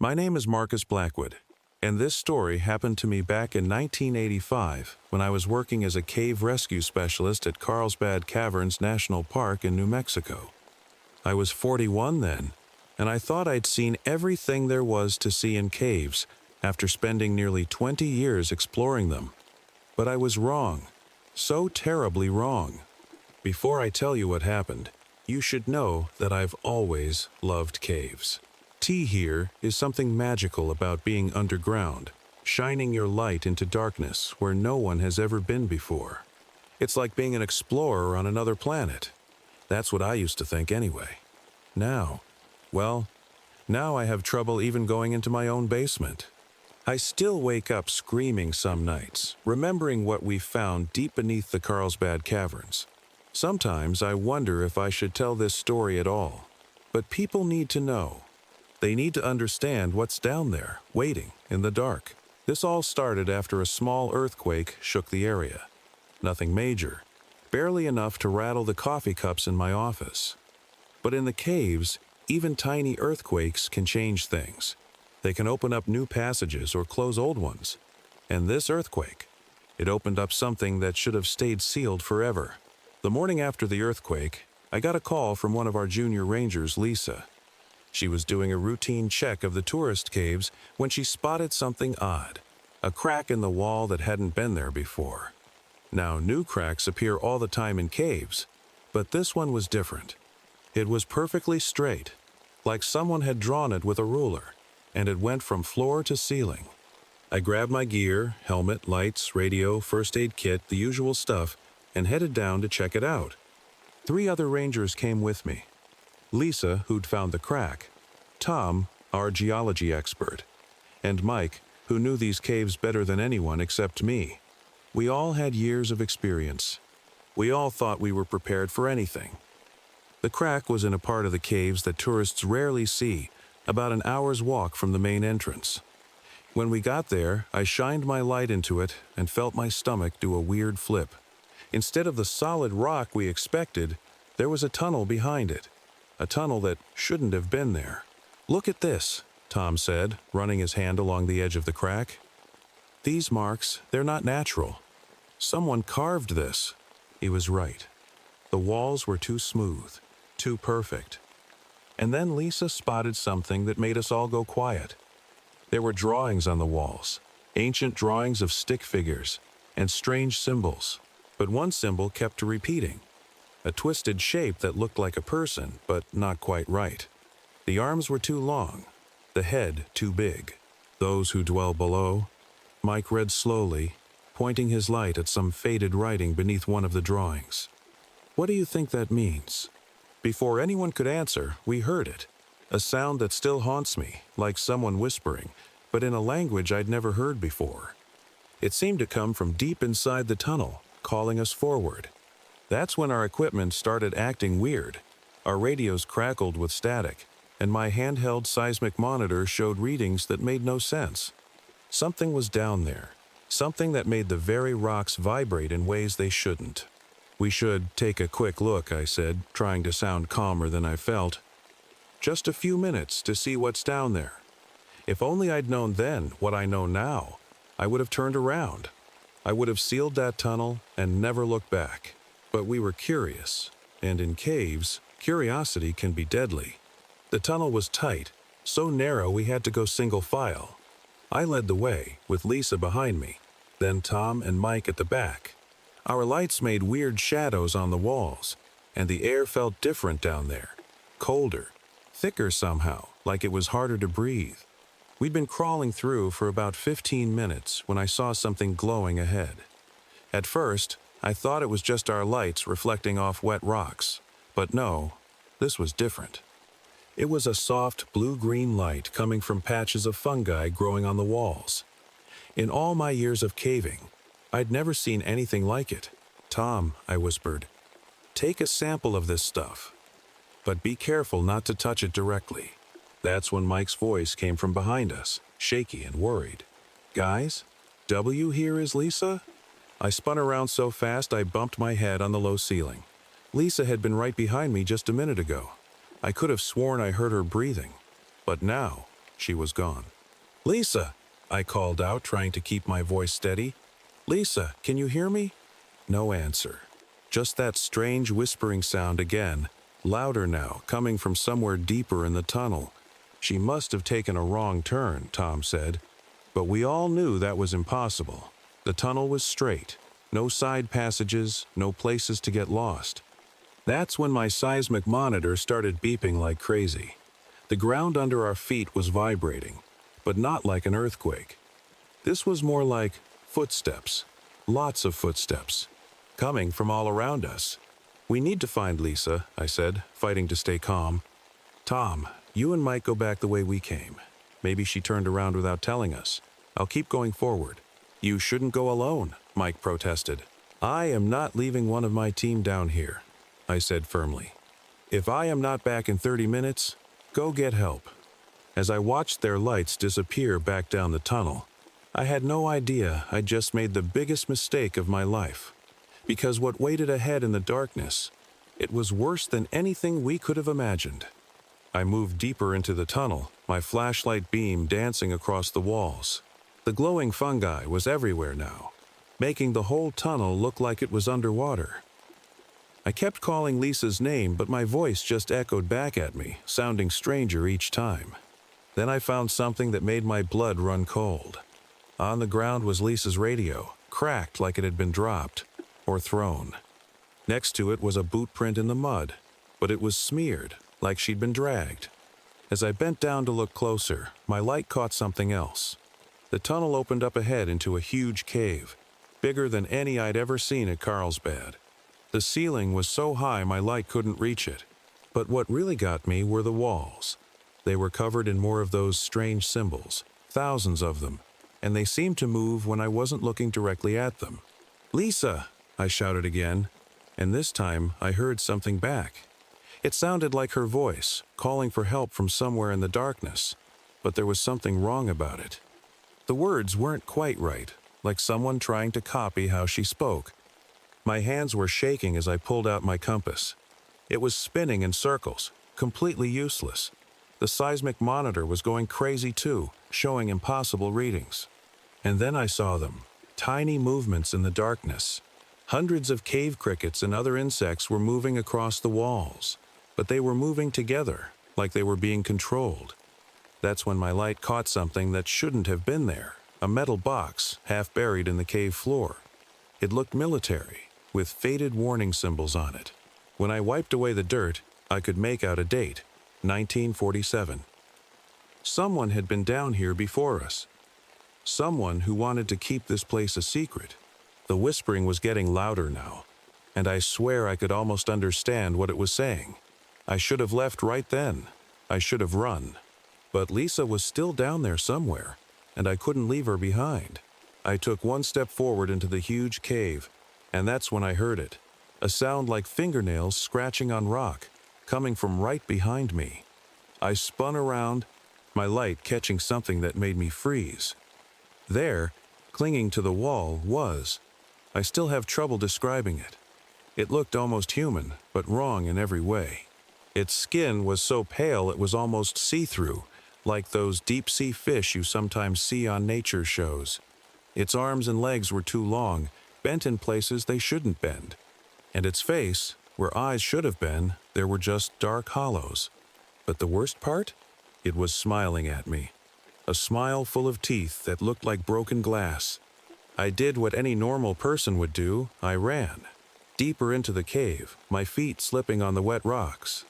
My name is Marcus Blackwood, and this story happened to me back in 1985 when I was working as a cave rescue specialist at Carlsbad Caverns National Park in New Mexico. I was 41 then, and I thought I'd seen everything there was to see in caves after spending nearly 20 years exploring them. But I was wrong, so terribly wrong. Before I tell you what happened, you should know that I've always loved caves. Here is something magical about being underground, shining your light into darkness where no one has ever been before. It's like being an explorer on another planet. That's what I used to think anyway. Now I have trouble even going into my own basement. I still wake up screaming some nights, remembering what we found deep beneath the Carlsbad Caverns. Sometimes I wonder if I should tell this story at all, but people need to know. They need to understand what's down there, waiting in the dark. This all started after a small earthquake shook the area. Nothing major, barely enough to rattle the coffee cups in my office. But in the caves, even tiny earthquakes can change things. They can open up new passages or close old ones. And this earthquake, it opened up something that should have stayed sealed forever. The morning after the earthquake, I got a call from one of our junior rangers, Lisa. She was doing a routine check of the tourist caves when she spotted something odd, a crack in the wall that hadn't been there before. Now, new cracks appear all the time in caves, but this one was different. It was perfectly straight, like someone had drawn it with a ruler, and it went from floor to ceiling. I grabbed my gear, helmet, lights, radio, first aid kit, the usual stuff, and headed down to check it out. 3 other rangers came with me. Lisa, who'd found the crack, Tom, our geology expert, and Mike, who knew these caves better than anyone except me. We all had years of experience. We all thought we were prepared for anything. The crack was in a part of the caves that tourists rarely see, about an hour's walk from the main entrance. When we got there, I shined my light into it and felt my stomach do a weird flip. Instead of the solid rock we expected, there was a tunnel behind it. A tunnel that shouldn't have been there. "Look at this," Tom said, running his hand along the edge of the crack. "These marks, they're not natural. Someone carved this." He was right. The walls were too smooth, too perfect. And then Lisa spotted something that made us all go quiet. There were drawings on the walls, ancient drawings of stick figures, and strange symbols. But one symbol kept repeating. A twisted shape that looked like a person, but not quite right. The arms were too long, the head too big. "Those who dwell below," Mike read slowly, pointing his light at some faded writing beneath one of the drawings. "What do you think that means?" Before anyone could answer, we heard it. A sound that still haunts me, like someone whispering, but in a language I'd never heard before. It seemed to come from deep inside the tunnel, calling us forward. That's when our equipment started acting weird. Our radios crackled with static, and my handheld seismic monitor showed readings that made no sense. Something was down there, something that made the very rocks vibrate in ways they shouldn't. "We should take a quick look," I said, trying to sound calmer than I felt. "Just a few minutes to see what's down there." If only I'd known then what I know now, I would have turned around. I would have sealed that tunnel and never looked back. But we were curious, and in caves, curiosity can be deadly. The tunnel was tight, so narrow we had to go single file. I led the way, with Lisa behind me, then Tom and Mike at the back. Our lights made weird shadows on the walls, and the air felt different down there. Colder, thicker somehow, like it was harder to breathe. We'd been crawling through for about 15 minutes when I saw something glowing ahead. At first, I thought it was just our lights reflecting off wet rocks, but no, this was different. It was a soft blue-green light coming from patches of fungi growing on the walls. In all my years of caving, I'd never seen anything like it. "Tom," I whispered, "take a sample of this stuff, but be careful not to touch it directly." That's when Mike's voice came from behind us, shaky and worried. "Guys, W here is Lisa?" I spun around so fast I bumped my head on the low ceiling. Lisa had been right behind me just a minute ago. I could have sworn I heard her breathing. But now, she was gone. "Lisa!" I called out, trying to keep my voice steady. "Lisa, can you hear me?" No answer. Just that strange whispering sound again, louder now, coming from somewhere deeper in the tunnel. "She must have taken a wrong turn," Tom said. But we all knew that was impossible. The tunnel was straight. No side passages, no places to get lost. That's when my seismic monitor started beeping like crazy. The ground under our feet was vibrating, but not like an earthquake. This was more like footsteps, lots of footsteps, coming from all around us. "We need to find Lisa," I said, fighting to stay calm. "Tom, you and Mike go back the way we came. Maybe she turned around without telling us. I'll keep going forward." "You shouldn't go alone," Mike protested. "I am not leaving one of my team down here," I said firmly. "If I am not back in 30 minutes, go get help." As I watched their lights disappear back down the tunnel, I had no idea I'd just made the biggest mistake of my life. Because what waited ahead in the darkness, it was worse than anything we could have imagined. I moved deeper into the tunnel, my flashlight beam dancing across the walls. The glowing fungi was everywhere now, making the whole tunnel look like it was underwater. I kept calling Lisa's name, but my voice just echoed back at me, sounding stranger each time. Then I found something that made my blood run cold. On the ground was Lisa's radio, cracked like it had been dropped or thrown. Next to it was a boot print in the mud, but it was smeared, like she'd been dragged. As I bent down to look closer, my light caught something else. The tunnel opened up ahead into a huge cave, bigger than any I'd ever seen at Carlsbad. The ceiling was so high my light couldn't reach it. But what really got me were the walls. They were covered in more of those strange symbols, thousands of them, and they seemed to move when I wasn't looking directly at them. "Lisa!" I shouted again, and this time I heard something back. It sounded like her voice, calling for help from somewhere in the darkness, but there was something wrong about it. The words weren't quite right, like someone trying to copy how she spoke. My hands were shaking as I pulled out my compass. It was spinning in circles, completely useless. The seismic monitor was going crazy too, showing impossible readings. And then I saw them, tiny movements in the darkness. Hundreds of cave crickets and other insects were moving across the walls, but they were moving together, like they were being controlled. That's when my light caught something that shouldn't have been there, a metal box half buried in the cave floor. It looked military, with faded warning symbols on it. When I wiped away the dirt, I could make out a date, 1947. Someone had been down here before us. Someone who wanted to keep this place a secret. The whispering was getting louder now, and I swear I could almost understand what it was saying. I should have left right then. I should have run. But Lisa was still down there somewhere, and I couldn't leave her behind. I took one step forward into the huge cave, and that's when I heard it. A sound like fingernails scratching on rock, coming from right behind me. I spun around, my light catching something that made me freeze. There, clinging to the wall, I still have trouble describing it. It looked almost human, but wrong in every way. Its skin was so pale it was almost see-through, like those deep-sea fish you sometimes see on nature shows. Its arms and legs were too long, bent in places they shouldn't bend. And its face, where eyes should have been, there were just dark hollows. But the worst part? It was smiling at me. A smile full of teeth that looked like broken glass. I did what any normal person would do. I ran. Deeper into the cave, my feet slipping on the wet rocks.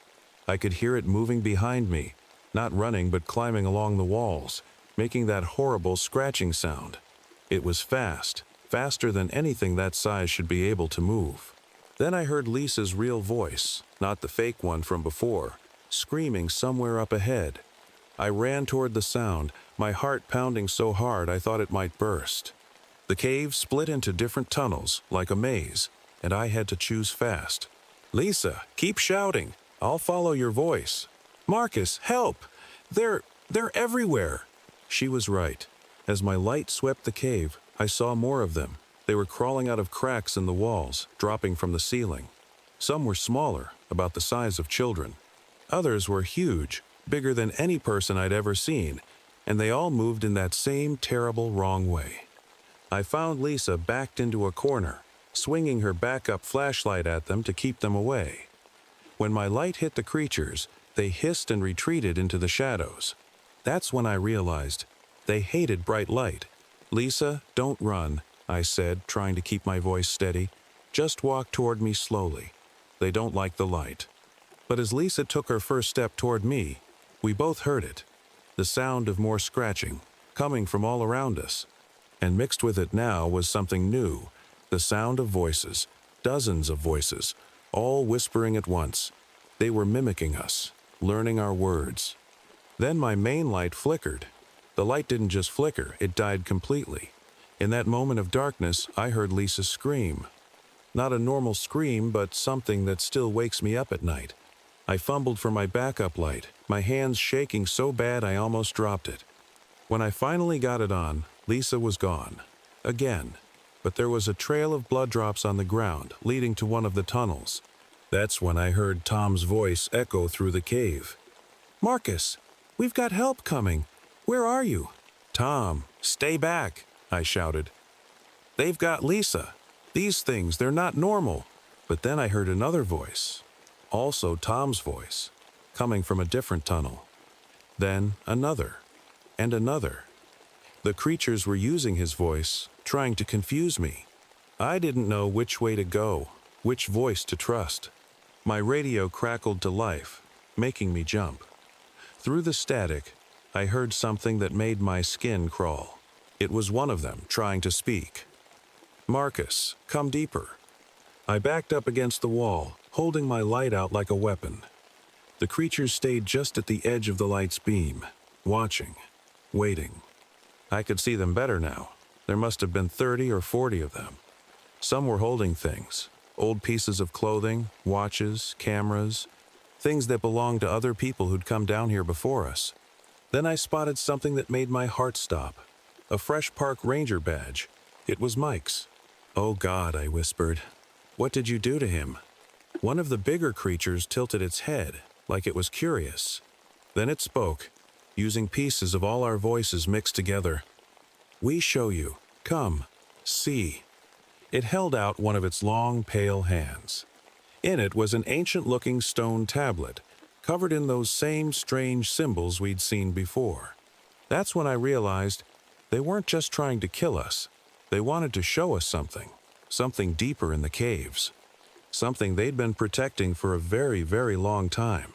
I could hear it moving behind me, not running but climbing along the walls, making that horrible scratching sound. It was fast, faster than anything that size should be able to move. Then I heard Lisa's real voice, not the fake one from before, screaming somewhere up ahead. I ran toward the sound, my heart pounding so hard I thought it might burst. The cave split into different tunnels, like a maze, and I had to choose fast. "Lisa, keep shouting. I'll follow your voice." "Marcus, help! They're everywhere." She was right. As my light swept the cave, I saw more of them. They were crawling out of cracks in the walls, dropping from the ceiling. Some were smaller, about the size of children. Others were huge, bigger than any person I'd ever seen, and they all moved in that same terrible wrong way. I found Lisa backed into a corner, swinging her backup flashlight at them to keep them away. When my light hit the creatures, they hissed and retreated into the shadows. That's when I realized they hated bright light. "Lisa, don't run," I said, trying to keep my voice steady. "Just walk toward me slowly. They don't like the light." But as Lisa took her first step toward me, we both heard it. The sound of more scratching, coming from all around us. And mixed with it now was something new, the sound of voices, dozens of voices, all whispering at once. They were mimicking us, learning our words. Then my main light flickered. The light didn't just flicker, it died completely. In that moment of darkness, I heard Lisa scream. Not a normal scream, but something that still wakes me up at night. I fumbled for my backup light, my hands shaking so bad I almost dropped it. When I finally got it on, Lisa was gone. Again. But there was a trail of blood drops on the ground, leading to one of the tunnels. That's when I heard Tom's voice echo through the cave. "Marcus, we've got help coming. Where are you?" "Tom, stay back," I shouted. "They've got Lisa. These things, they're not normal." But then I heard another voice, also Tom's voice, coming from a different tunnel. Then another, and another. The creatures were using his voice, trying to confuse me. I didn't know which way to go, which voice to trust. My radio crackled to life, making me jump. Through the static, I heard something that made my skin crawl. It was one of them trying to speak. "Marcus, come deeper." I backed up against the wall, holding my light out like a weapon. The creatures stayed just at the edge of the light's beam, watching, waiting. I could see them better now. There must have been 30 or 40 of them. Some were holding things, old pieces of clothing, watches, cameras, things that belonged to other people who'd come down here before us. Then I spotted something that made my heart stop. A fresh park ranger badge. It was Mike's. "Oh God," I whispered. "What did you do to him?" One of the bigger creatures tilted its head, like it was curious. Then it spoke, using pieces of all our voices mixed together. "We show you. Come. See." It held out one of its long, pale hands. In it was an ancient-looking stone tablet, covered in those same strange symbols we'd seen before. That's when I realized they weren't just trying to kill us. They wanted to show us something deeper in the caves. Something they'd been protecting for a very, very long time.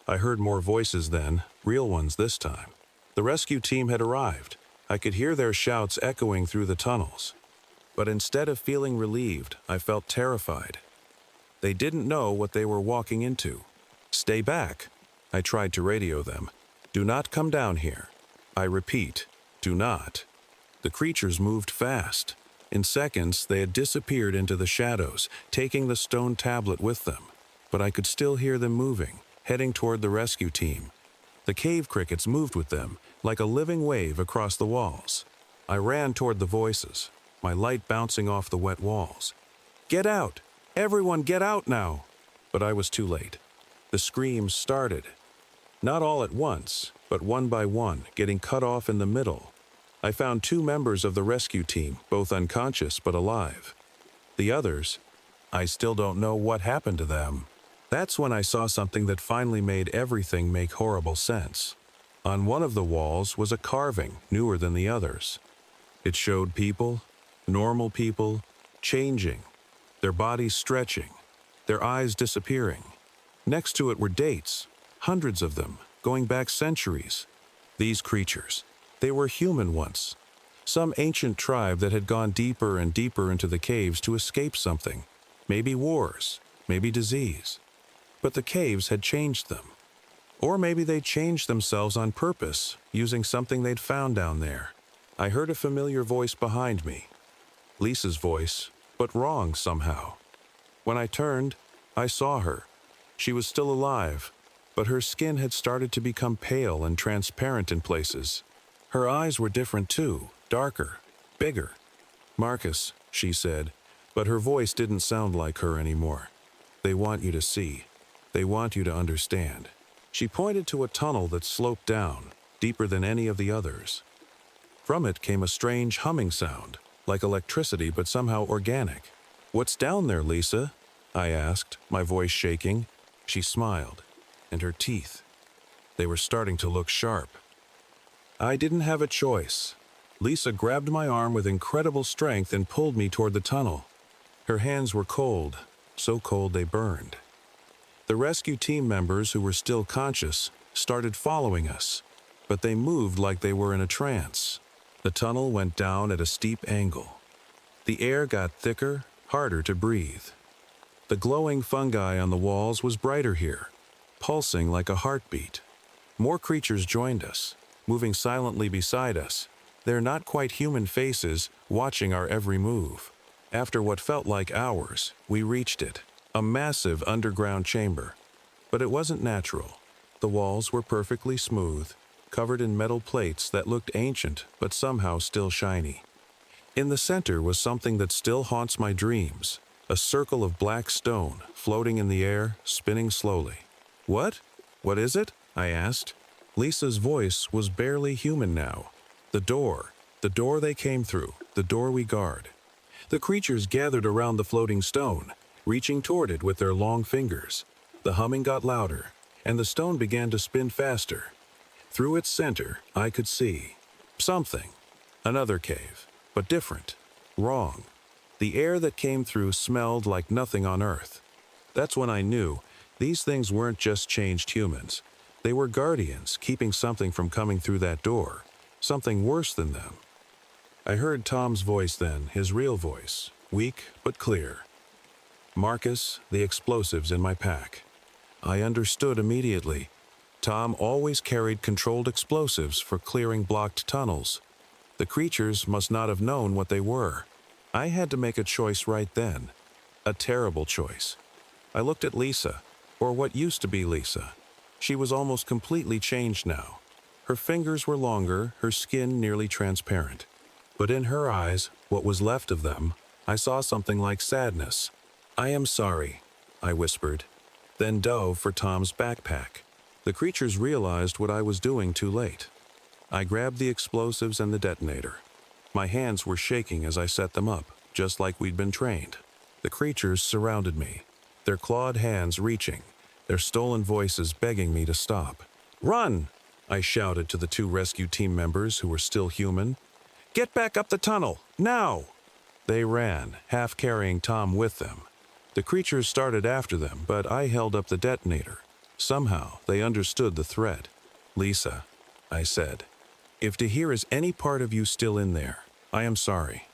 I heard more voices then, real ones this time. The rescue team had arrived. I could hear their shouts echoing through the tunnels. But instead of feeling relieved, I felt terrified. They didn't know what they were walking into. "Stay back," I tried to radio them. "Do not come down here. I repeat, do not." The creatures moved fast. In seconds, they had disappeared into the shadows, taking the stone tablet with them. But I could still hear them moving, heading toward the rescue team. The cave crickets moved with them, like a living wave across the walls. I ran toward the voices, my light bouncing off the wet walls. "Get out! Everyone get out now!" But I was too late. The screams started. Not all at once, but one by one, getting cut off in the middle. I found 2 members of the rescue team, both unconscious but alive. The others, I still don't know what happened to them. That's when I saw something that finally made everything make horrible sense. On one of the walls was a carving newer than the others. It showed people, normal people, changing, their bodies stretching, their eyes disappearing. Next to it were dates, hundreds of them, going back centuries. These creatures, they were human once. Some ancient tribe that had gone deeper and deeper into the caves to escape something. Maybe wars, maybe disease. But the caves had changed them. Or maybe they changed themselves on purpose, using something they'd found down there. I heard a familiar voice behind me. Lisa's voice, but wrong somehow. When I turned, I saw her. She was still alive, but her skin had started to become pale and transparent in places. Her eyes were different too, darker, bigger. "Marcus," she said, but her voice didn't sound like her anymore. "They want you to see. They want you to understand." She pointed to a tunnel that sloped down, deeper than any of the others. From it came a strange humming sound, like electricity but somehow organic. "What's down there, Lisa?" I asked, my voice shaking. She smiled, and her teeth, they were starting to look sharp. I didn't have a choice. Lisa grabbed my arm with incredible strength and pulled me toward the tunnel. Her hands were cold, so cold they burned. The rescue team members who were still conscious started following us, but they moved like they were in a trance. The tunnel went down at a steep angle. The air got thicker, harder to breathe. The glowing fungi on the walls was brighter here, pulsing like a heartbeat. More creatures joined us, moving silently beside us, their not quite human faces watching our every move. After what felt like hours, we reached it, a massive underground chamber. But it wasn't natural. The walls were perfectly smooth, covered in metal plates that looked ancient but somehow still shiny. In the center was something that still haunts my dreams, a circle of black stone floating in the air, spinning slowly. "What? What is it?" I asked. Lisa's voice was barely human now. The door they came through, the door we guard. The creatures gathered around the floating stone, reaching toward it with their long fingers. The humming got louder, and the stone began to spin faster. Through its center, I could see something. Another cave, but different. Wrong. The air that came through smelled like nothing on Earth. That's when I knew these things weren't just changed humans. They were guardians, keeping something from coming through that door, something worse than them. I heard Tom's voice then, his real voice, weak but clear. "Marcus, the explosives in my pack." I understood immediately. Tom always carried controlled explosives for clearing blocked tunnels. The creatures must not have known what they were. I had to make a choice right then. A terrible choice. I looked at Lisa, or what used to be Lisa. She was almost completely changed now. Her fingers were longer, her skin nearly transparent. But in her eyes, what was left of them, I saw something like sadness. "I am sorry," I whispered, then dove for Tom's backpack. The creatures realized what I was doing too late. I grabbed the explosives and the detonator. My hands were shaking as I set them up, just like we'd been trained. The creatures surrounded me, their clawed hands reaching, their stolen voices begging me to stop. "Run!" I shouted to the two rescue team members who were still human. "Get back up the tunnel, now!" They ran, half carrying Tom with them. The creatures started after them, but I held up the detonator. Somehow, they understood the threat. "Lisa," I said, "if Tahir is any part of you still in there, I am sorry."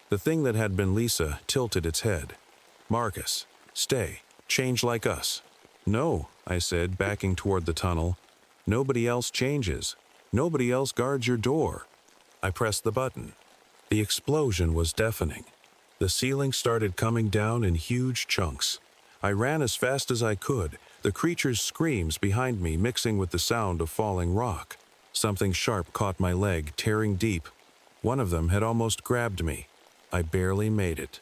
The thing that had been Lisa tilted its head. "Marcus, stay, change like us." "No," I said, backing toward the tunnel. "Nobody else changes. Nobody else guards your door." I pressed the button. The explosion was deafening. The ceiling started coming down in huge chunks. I ran as fast as I could, the creatures' screams behind me mixing with the sound of falling rock. Something sharp caught my leg, tearing deep. One of them had almost grabbed me. I barely made it.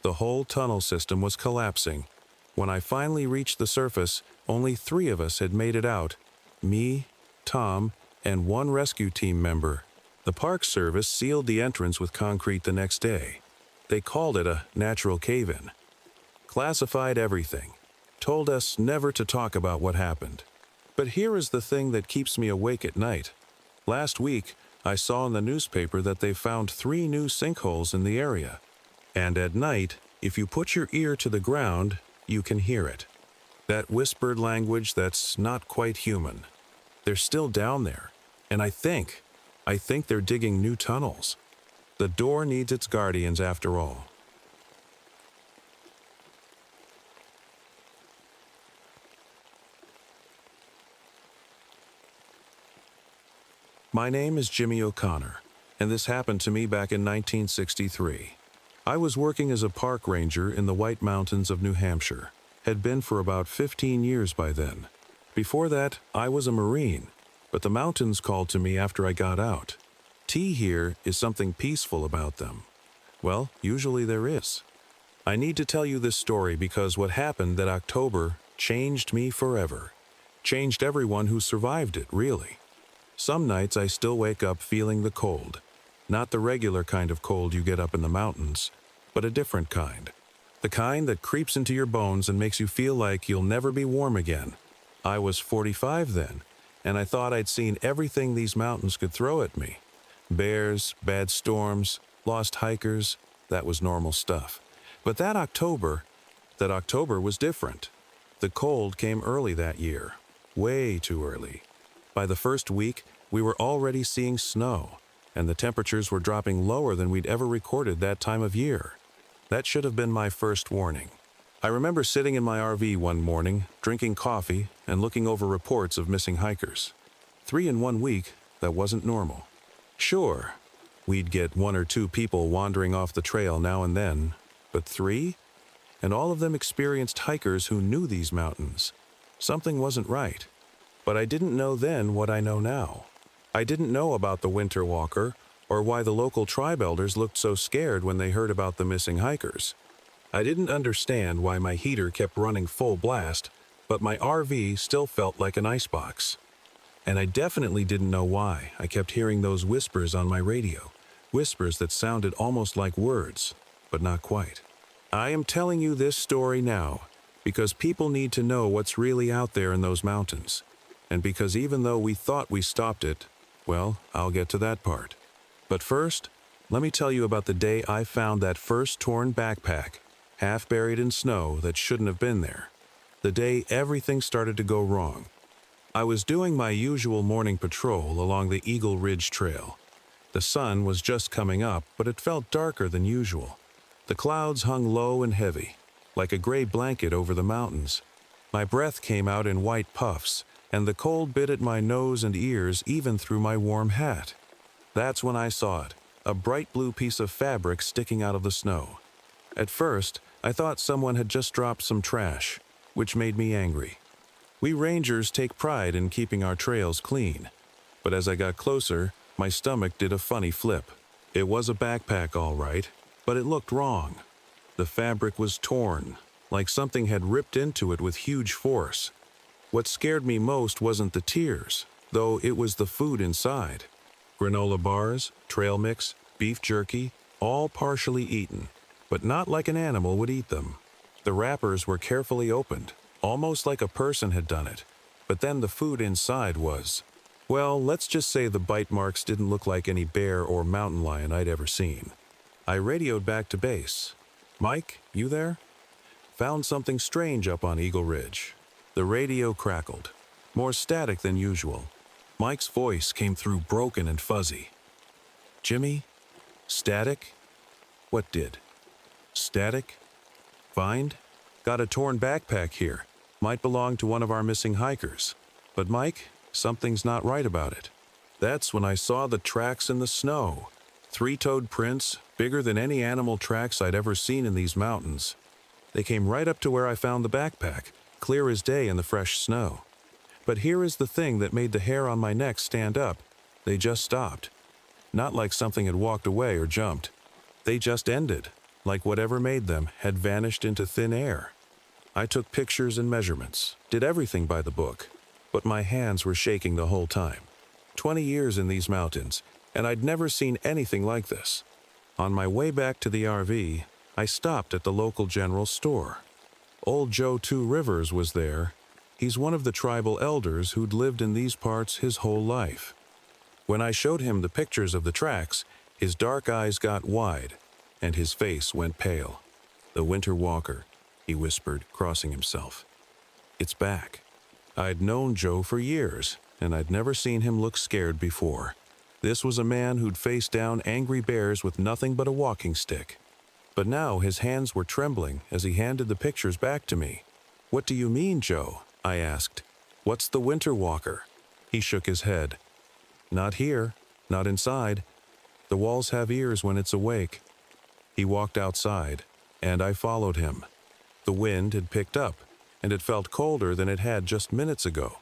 The whole tunnel system was collapsing. When I finally reached the surface, only 3 of us had made it out. Me, Tom, and 1 rescue team member. The Park Service sealed the entrance with concrete the next day. They called it a natural cave-in. Classified everything. Told us never to talk about what happened. But here is the thing that keeps me awake at night. Last week, I saw in the newspaper that they found 3 new sinkholes in the area. And at night, if you put your ear to the ground, you can hear it. That whispered language that's not quite human. They're still down there. And I think they're digging new tunnels. The door needs its guardians after all. My name is Jimmy O'Connor, and this happened to me back in 1963. I was working as a park ranger in the White Mountains of New Hampshire. Had been for about 15 years by then. Before that, I was a Marine, but the mountains called to me after I got out. Tea here is something peaceful about them. Well, usually there is. I need to tell you this story because what happened that October changed me forever. Changed everyone who survived it, really. Some nights I still wake up feeling the cold. Not the regular kind of cold you get up in the mountains, but a different kind. The kind that creeps into your bones and makes you feel like you'll never be warm again. I was 45 then, and I thought I'd seen everything these mountains could throw at me. Bears, bad storms, lost hikers, that was normal stuff. But that October was different. The cold came early that year, way too early. By the first week, we were already seeing snow, and the temperatures were dropping lower than we'd ever recorded that time of year. That should have been my first warning. I remember sitting in my RV one morning, drinking coffee, and looking over reports of missing hikers. 3 in 1 week, that wasn't normal. Sure, we'd get 1 or 2 people wandering off the trail now and then, but 3? And all of them experienced hikers who knew these mountains. Something wasn't right. But I didn't know then what I know now. I didn't know about the winter walker, or why the local tribe elders looked so scared when they heard about the missing hikers. I didn't understand why my heater kept running full blast, but my RV still felt like an icebox. And I definitely didn't know why I kept hearing those whispers on my radio, whispers that sounded almost like words, but not quite. I am telling you this story now because people need to know what's really out there in those mountains. And because even though we thought we stopped it, well, I'll get to that part. But first, let me tell you about the day I found that first torn backpack, half buried in snow that shouldn't have been there. The day everything started to go wrong. I was doing my usual morning patrol along the Eagle Ridge Trail. The sun was just coming up, but it felt darker than usual. The clouds hung low and heavy, like a gray blanket over the mountains. My breath came out in white puffs, and the cold bit at my nose and ears even through my warm hat. That's when I saw it, a bright blue piece of fabric sticking out of the snow. At first, I thought someone had just dropped some trash, which made me angry. We rangers take pride in keeping our trails clean, but as I got closer, my stomach did a funny flip. It was a backpack, all right, but it looked wrong. The fabric was torn, like something had ripped into it with huge force. What scared me most wasn't the tears, though it was the food inside. Granola bars, trail mix, beef jerky, all partially eaten, but not like an animal would eat them. The wrappers were carefully opened, almost like a person had done it, but then the food inside was, well, let's just say the bite marks didn't look like any bear or mountain lion I'd ever seen. I radioed back to base. Mike, you there? Found something strange up on Eagle Ridge. The radio crackled, more static than usual. Mike's voice came through broken and fuzzy. Jimmy? Static? What did? Static? Find? Got a torn backpack here. Might belong to one of our missing hikers. But Mike, something's not right about it. That's when I saw the tracks in the snow. 3-toed prints, bigger than any animal tracks I'd ever seen in these mountains. They came right up to where I found the backpack, clear as day in the fresh snow. But here is the thing that made the hair on my neck stand up. They just stopped. Not like something had walked away or jumped. They just ended, like whatever made them had vanished into thin air. I took pictures and measurements, did everything by the book, but my hands were shaking the whole time. 20 years in these mountains, and I'd never seen anything like this. On my way back to the RV, I stopped at the local general store. Old Joe Two Rivers was there. He's one of the tribal elders who'd lived in these parts his whole life. When I showed him the pictures of the tracks, his dark eyes got wide, and his face went pale. The winter walker, he whispered, crossing himself. It's back. I'd known Joe for years, and I'd never seen him look scared before. This was a man who'd faced down angry bears with nothing but a walking stick. But now his hands were trembling as he handed the pictures back to me. What do you mean, Joe? I asked. What's the winter walker? He shook his head. Not here, not inside. The walls have ears when it's awake. He walked outside, and I followed him. The wind had picked up, and it felt colder than it had just minutes ago.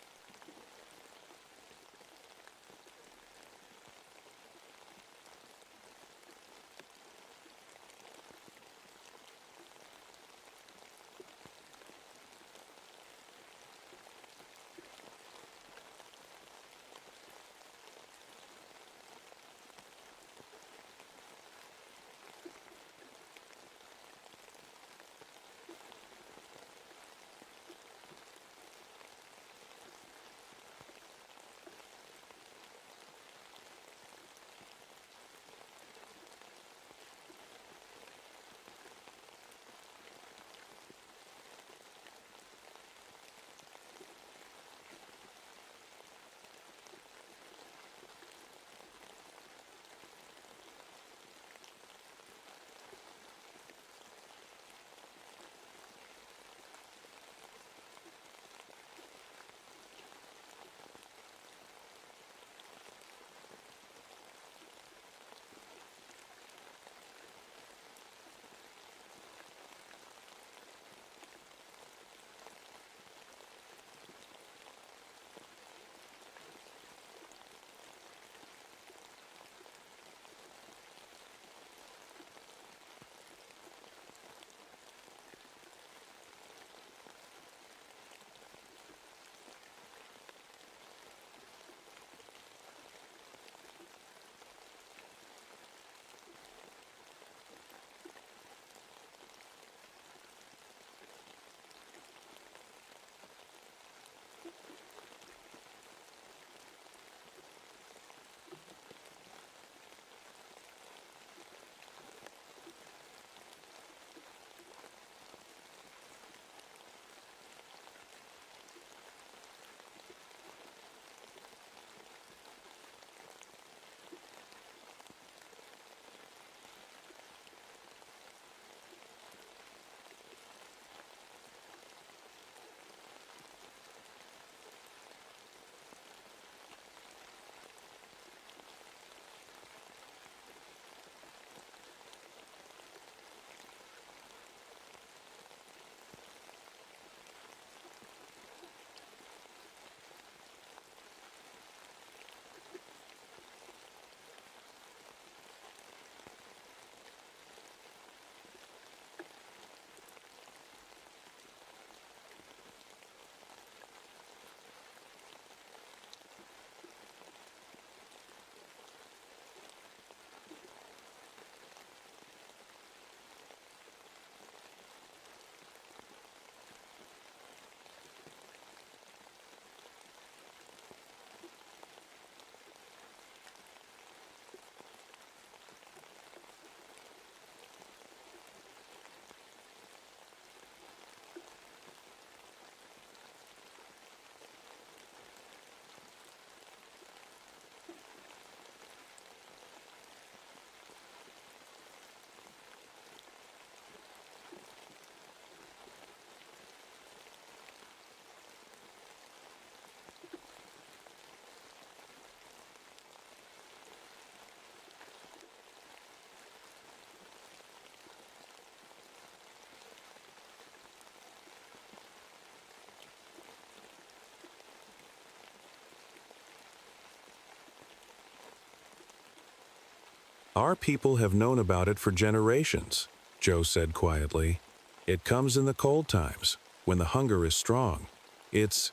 Our people have known about it for generations, Joe said quietly. It comes in the cold times, when the hunger is strong. It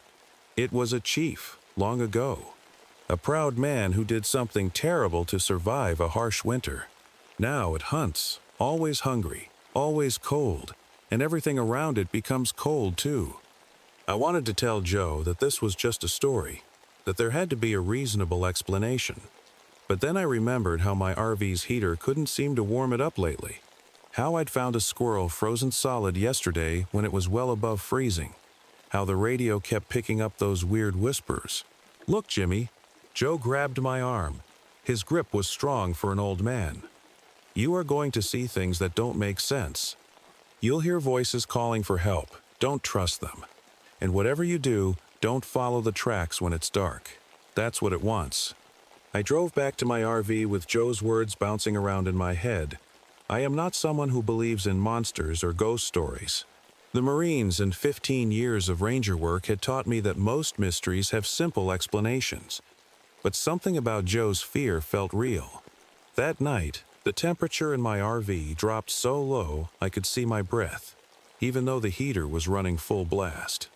was a chief, long ago. A proud man who did something terrible to survive a harsh winter. Now it hunts, always hungry, always cold, and everything around it becomes cold too. I wanted to tell Joe that this was just a story, that there had to be a reasonable explanation. But then I remembered how my RV's heater couldn't seem to warm it up lately. How I'd found a squirrel frozen solid yesterday when it was well above freezing. How the radio kept picking up those weird whispers. Look, Jimmy. Joe grabbed my arm. His grip was strong for an old man. You are going to see things that don't make sense. You'll hear voices calling for help. Don't trust them. And whatever you do, don't follow the tracks when it's dark. That's what it wants. I drove back to my RV with Joe's words bouncing around in my head. I am not someone who believes in monsters or ghost stories. The Marines and 15 years of ranger work had taught me that most mysteries have simple explanations. But something about Joe's fear felt real. That night, the temperature in my RV dropped so low I could see my breath, even though the heater was running full blast.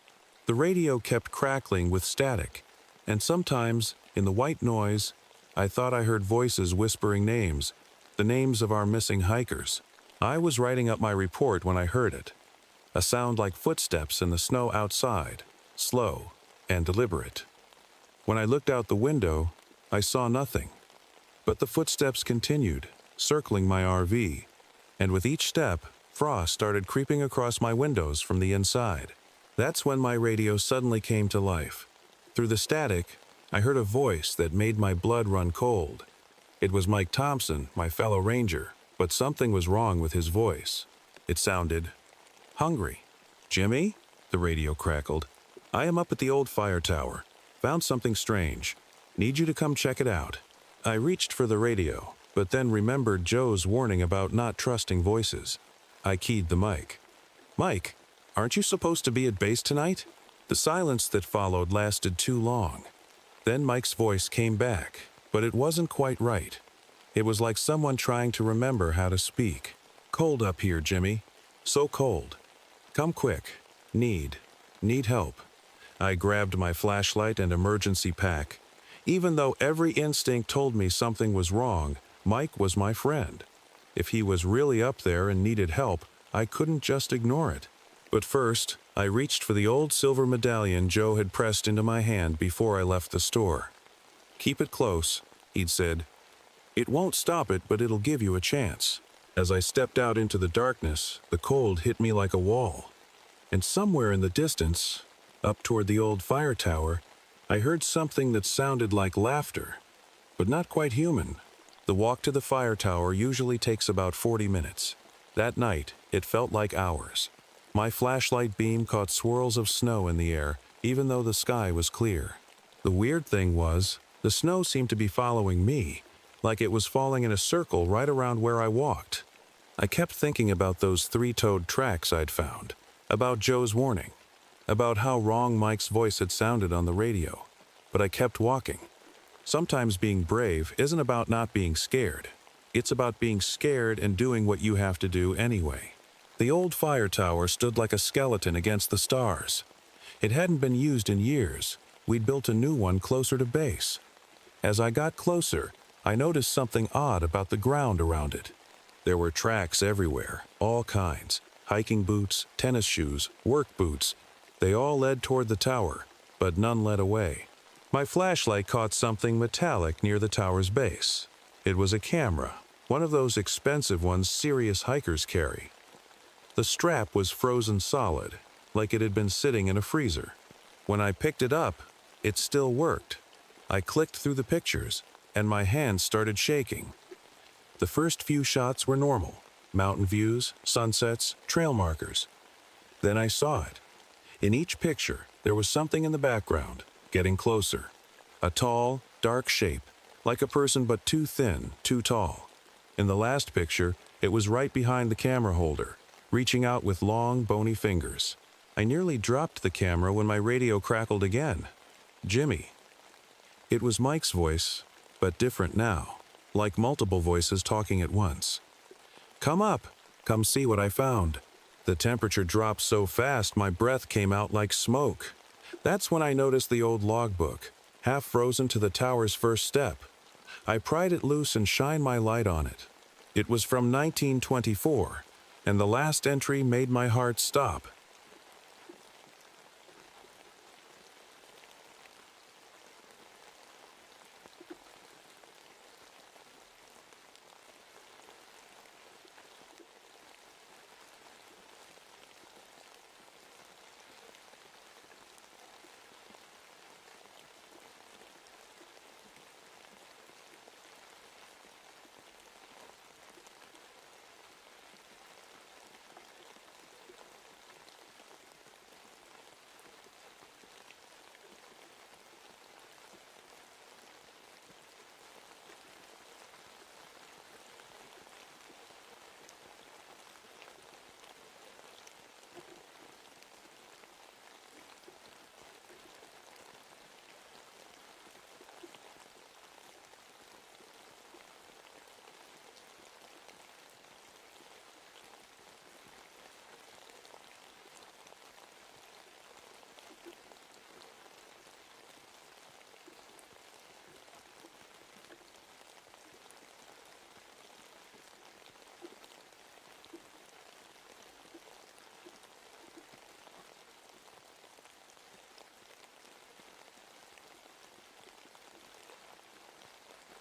The radio kept crackling with static, and sometimes, in the white noise, I thought I heard voices whispering names, the names of our missing hikers. I was writing up my report when I heard it. A sound like footsteps in the snow outside, slow and deliberate. When I looked out the window, I saw nothing. But the footsteps continued, circling my RV, and with each step, frost started creeping across my windows from the inside. That's when my radio suddenly came to life. Through the static, I heard a voice that made my blood run cold. It was Mike Thompson, my fellow ranger, but something was wrong with his voice. It sounded hungry. Jimmy? The radio crackled. I am up at the old fire tower. Found something strange. Need you to come check it out. I reached for the radio, but then remembered Joe's warning about not trusting voices. I keyed the mic. Mike, aren't you supposed to be at base tonight? The silence that followed lasted too long. Then Mike's voice came back, but it wasn't quite right. It was like someone trying to remember how to speak. Cold up here, Jimmy. So cold. Come quick. Need help. I grabbed my flashlight and emergency pack. Even though every instinct told me something was wrong, Mike was my friend. If he was really up there and needed help, I couldn't just ignore it. But first, I reached for the old silver medallion Joe had pressed into my hand before I left the store. Keep it close, he'd said. It won't stop it, but it'll give you a chance. As I stepped out into the darkness, the cold hit me like a wall. And somewhere in the distance, up toward the old fire tower, I heard something that sounded like laughter, but not quite human. The walk to the fire tower usually takes about 40 minutes. That night, it felt like hours. My flashlight beam caught swirls of snow in the air, even though the sky was clear. The weird thing was, the snow seemed to be following me, like it was falling in a circle right around where I walked. I kept thinking about those three-toed tracks I'd found, about Joe's warning, about how wrong Mike's voice had sounded on the radio. But I kept walking. Sometimes being brave isn't about not being scared. It's about being scared and doing what you have to do anyway. The old fire tower stood like a skeleton against the stars. It hadn't been used in years. We'd built a new one closer to base. As I got closer, I noticed something odd about the ground around it. There were tracks everywhere, all kinds. Hiking boots, tennis shoes, work boots. They all led toward the tower, but none led away. My flashlight caught something metallic near the tower's base. It was a camera, one of those expensive ones serious hikers carry. The strap was frozen solid, like it had been sitting in a freezer. When I picked it up, it still worked. I clicked through the pictures, and my hands started shaking. The first few shots were normal. Mountain views, sunsets, trail markers. Then I saw it. In each picture, there was something in the background, getting closer. A tall, dark shape, like a person but too thin, too tall. In the last picture, it was right behind the camera holder, reaching out with long, bony fingers. I nearly dropped the camera when my radio crackled again. Jimmy. It was Mike's voice, but different now. like multiple voices talking at once. "Come up! Come see what I found." The temperature dropped so fast my breath came out like smoke. That's when I noticed the old logbook, half frozen to the tower's first step. I pried it loose and shined my light on it. It was from 1924, and the last entry made my heart stop.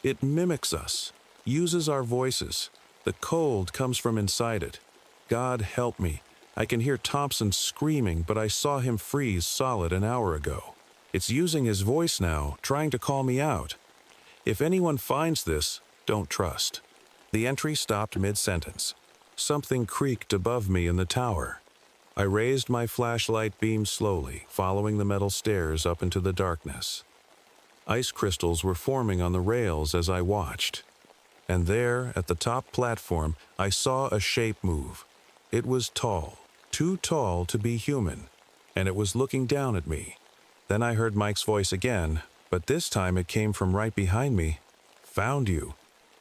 It mimics us, uses our voices. The cold comes from inside it. God help me. I can hear Thompson screaming, but I saw him freeze solid an hour ago. It's using his voice now, trying to call me out. If anyone finds this, don't trust. The entry stopped mid-sentence. Something creaked above me in the tower. I raised my flashlight beam slowly, following the metal stairs up into the darkness. Ice crystals were forming on the rails as I watched. And there, at the top platform, I saw a shape move. It was tall, too tall to be human, and it was looking down at me. Then I heard Mike's voice again, but this time it came from right behind me. "Found you."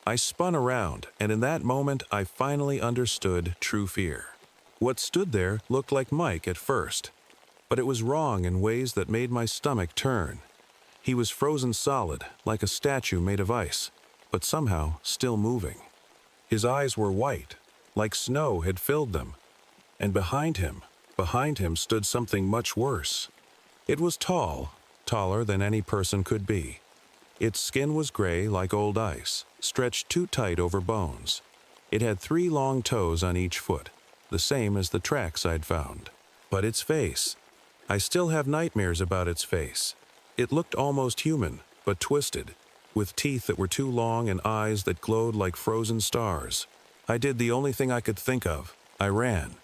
I spun around, and in that moment I finally understood true fear. What stood there looked like Mike at first, but it was wrong in ways that made my stomach turn. He was frozen solid, like a statue made of ice, but somehow still moving. His eyes were white, like snow had filled them. And behind him stood something much worse. It was tall, taller than any person could be. Its skin was gray like old ice, stretched too tight over bones. It had 3 long toes on each foot, the same as the tracks I'd found. But its face, I still have nightmares about its face. It looked almost human, but twisted, with teeth that were too long and eyes that glowed like frozen stars. I did the only thing I could think of. I ran.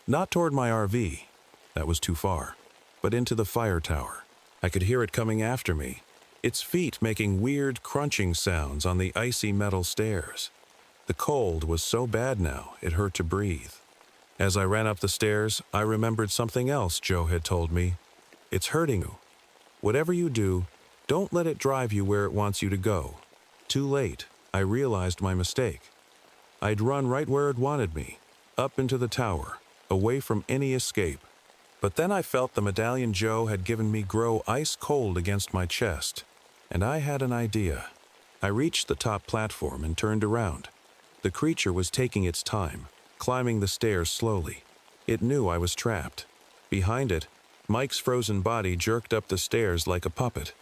Not toward my RV. That was too far. But into the fire tower. I could hear it coming after me, its feet making weird crunching sounds on the icy metal stairs. The cold was so bad now, it hurt to breathe. As I ran up the stairs, I remembered something else Joe had told me. It's hurting you. Whatever you do, don't let it drive you where it wants you to go. Too late, I realized my mistake. I'd run right where it wanted me, up into the tower, away from any escape. But then I felt the medallion Joe had given me grow ice cold against my chest, and I had an idea. I reached the top platform and turned around. The creature was taking its time, climbing the stairs slowly. It knew I was trapped. Behind it, Mike's frozen body jerked up the stairs like a puppet.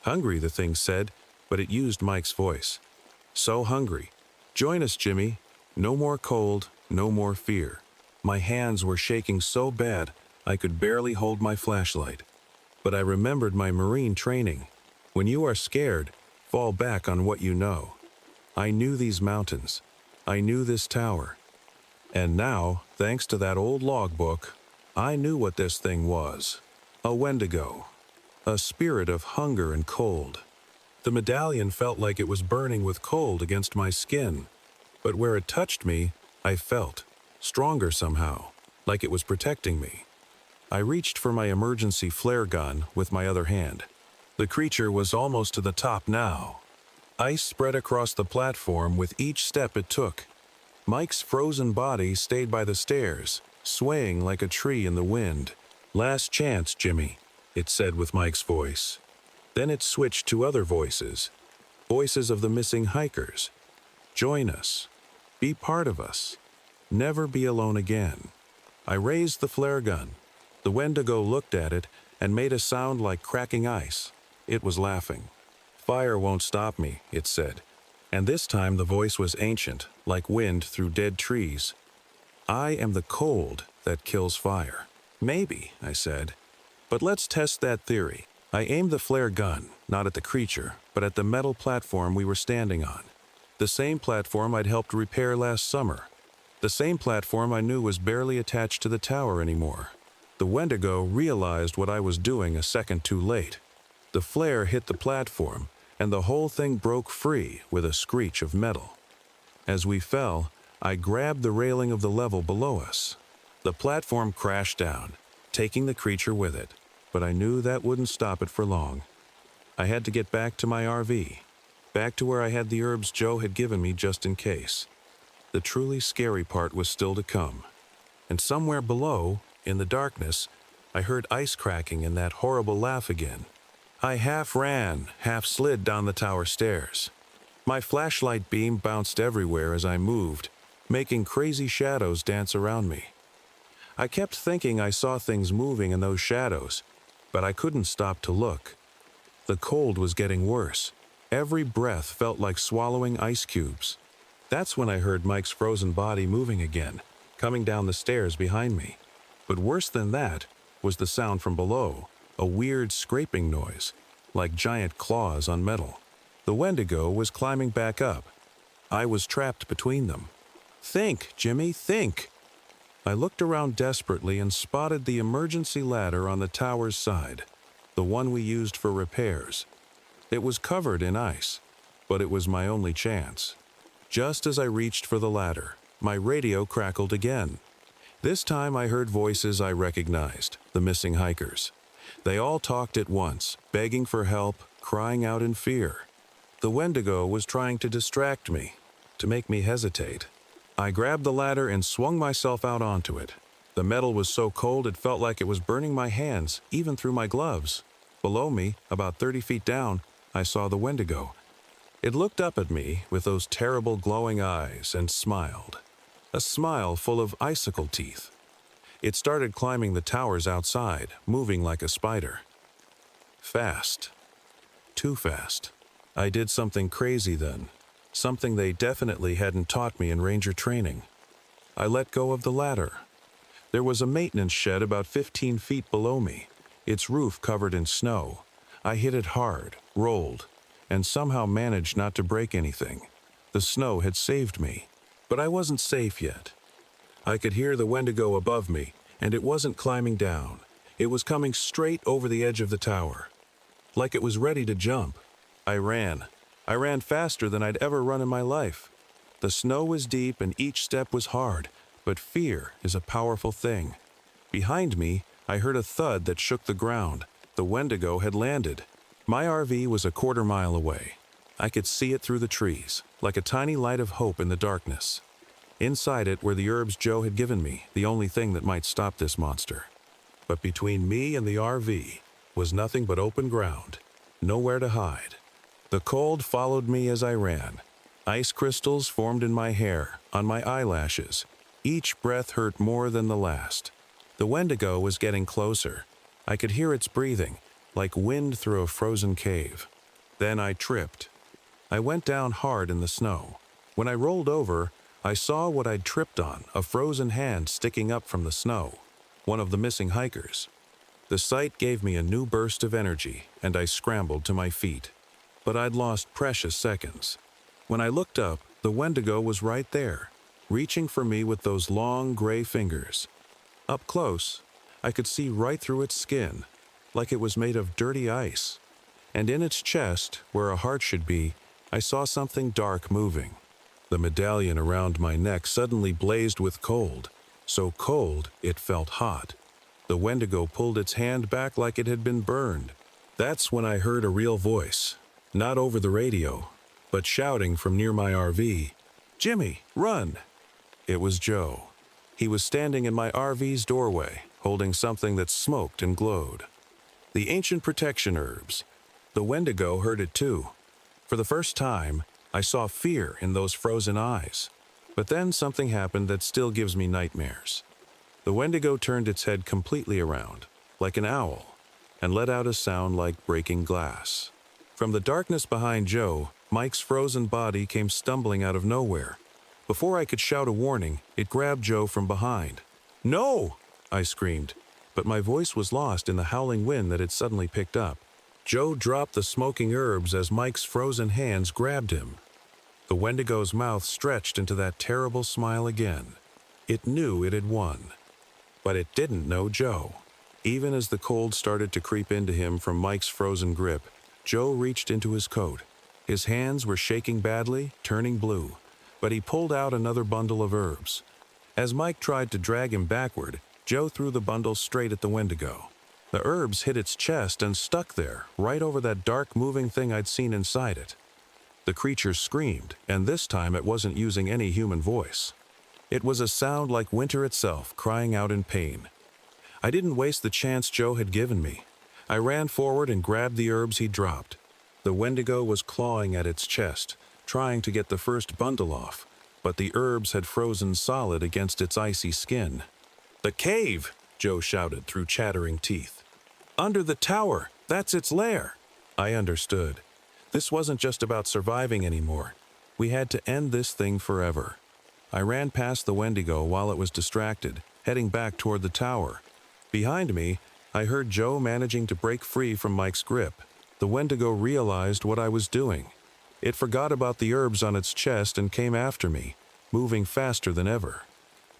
Hungry, the thing said, but it used Mike's voice. So hungry. "Join us, Jimmy. No more cold, no more fear." My hands were shaking so bad I could barely hold my flashlight. But I remembered my Marine training. When you are scared, fall back on what you know. I knew these mountains. I knew this tower. And now, thanks to that old logbook, I knew what this thing was. A Wendigo. A spirit of hunger and cold. The medallion felt like it was burning with cold against my skin. But where it touched me, I felt stronger somehow, like it was protecting me. I reached for my emergency flare gun with my other hand. The creature was almost to the top now. Ice spread across the platform with each step it took. Mike's frozen body stayed by the stairs, swaying like a tree in the wind. "Last chance, Jimmy," it said with Mike's voice. Then it switched to other voices, voices of the missing hikers. "Join us. Be part of us. Never be alone again." I raised the flare gun. The Wendigo looked at it and made a sound like cracking ice. It was laughing. "Fire won't stop me," it said. And this time the voice was ancient, like wind through dead trees. "I am the cold that kills fire." "Maybe," I said. "But let's test that theory." I aimed the flare gun, not at the creature, but at the metal platform we were standing on. The same platform I'd helped repair last summer. The same platform I knew was barely attached to the tower anymore. The Wendigo realized what I was doing a second too late. The flare hit the platform, and the whole thing broke free with a screech of metal. As we fell, I grabbed the railing of the level below us. The platform crashed down, taking the creature with it, but I knew that wouldn't stop it for long. I had to get back to my RV, back to where I had the herbs Joe had given me just in case. The truly scary part was still to come. And somewhere below, in the darkness, I heard ice cracking and that horrible laugh again. I half ran, half slid down the tower stairs. My flashlight beam bounced everywhere as I moved, making crazy shadows dance around me. I kept thinking I saw things moving in those shadows, but I couldn't stop to look. The cold was getting worse. Every breath felt like swallowing ice cubes. That's when I heard Mike's frozen body moving again, coming down the stairs behind me. But worse than that was the sound from below, a weird scraping noise, like giant claws on metal. The Wendigo was climbing back up. I was trapped between them. "Think, Jimmy, think!" I looked around desperately and spotted the emergency ladder on the tower's side, the one we used for repairs. It was covered in ice, but it was my only chance. Just as I reached for the ladder, my radio crackled again. This time I heard voices I recognized, the missing hikers. They all talked at once, begging for help, crying out in fear. The Wendigo was trying to distract me, to make me hesitate. I grabbed the ladder and swung myself out onto it. The metal was so cold it felt like it was burning my hands, even through my gloves. Below me, about 30 feet down, I saw the Wendigo. It looked up at me with those terrible glowing eyes and smiled. A smile full of icicle teeth. It started climbing the towers outside, moving like a spider. Fast. Too fast. I did something crazy then. Something they definitely hadn't taught me in ranger training. I let go of the ladder. There was a maintenance shed about 15 feet below me, its roof covered in snow. I hit it hard, rolled, and somehow managed not to break anything. The snow had saved me, but I wasn't safe yet. I could hear the Wendigo above me, and it wasn't climbing down. It was coming straight over the edge of the tower, like it was ready to jump. I ran. I ran faster than I'd ever run in my life. The snow was deep and each step was hard, but fear is a powerful thing. Behind me, I heard a thud that shook the ground. The Wendigo had landed. My RV was a quarter-mile away. I could see it through the trees, like a tiny light of hope in the darkness. Inside it were the herbs Joe had given me, the only thing that might stop this monster. But between me and the RV was nothing but open ground, nowhere to hide. The cold followed me as I ran. Ice crystals formed in my hair, on my eyelashes. Each breath hurt more than the last. The Wendigo was getting closer. I could hear its breathing, like wind through a frozen cave. Then I tripped. I went down hard in the snow. When I rolled over, I saw what I'd tripped on, a frozen hand sticking up from the snow. One of the missing hikers. The sight gave me a new burst of energy, and I scrambled to my feet. But I'd lost precious seconds. When I looked up, the Wendigo was right there, reaching for me with those long gray fingers. Up close, I could see right through its skin, like it was made of dirty ice. And in its chest, where a heart should be, I saw something dark moving. The medallion around my neck suddenly blazed with cold, so cold it felt hot. The Wendigo pulled its hand back like it had been burned. That's when I heard a real voice. Not over the radio, but shouting from near my RV, "Jimmy, run!" It was Joe. He was standing in my RV's doorway, holding something that smoked and glowed. The ancient protection herbs. The Wendigo heard it too. For the first time, I saw fear in those frozen eyes. But then something happened that still gives me nightmares. The Wendigo turned its head completely around, like an owl, and let out a sound like breaking glass. From the darkness behind Joe, Mike's frozen body came stumbling out of nowhere. Before I could shout a warning, it grabbed Joe from behind. "No!" I screamed, but my voice was lost in the howling wind that had suddenly picked up. Joe dropped the smoking herbs as Mike's frozen hands grabbed him. The Wendigo's mouth stretched into that terrible smile again. It knew it had won. But it didn't know Joe. Even as the cold started to creep into him from Mike's frozen grip, Joe reached into his coat. His hands were shaking badly, turning blue, but he pulled out another bundle of herbs. As Mike tried to drag him backward, Joe threw the bundle straight at the Wendigo. The herbs hit its chest and stuck there, right over that dark moving thing I'd seen inside it. The creature screamed, and this time it wasn't using any human voice. It was a sound like winter itself, crying out in pain. I didn't waste the chance Joe had given me. I ran forward and grabbed the herbs he dropped. The Wendigo was clawing at its chest, trying to get the first bundle off, but the herbs had frozen solid against its icy skin. "The cave!" Joe shouted through chattering teeth. "Under the tower! That's its lair!" I understood. This wasn't just about surviving anymore. We had to end this thing forever. I ran past the Wendigo while it was distracted, heading back toward the tower. Behind me, I heard Joe managing to break free from Mike's grip. The Wendigo realized what I was doing. It forgot about the herbs on its chest and came after me, moving faster than ever.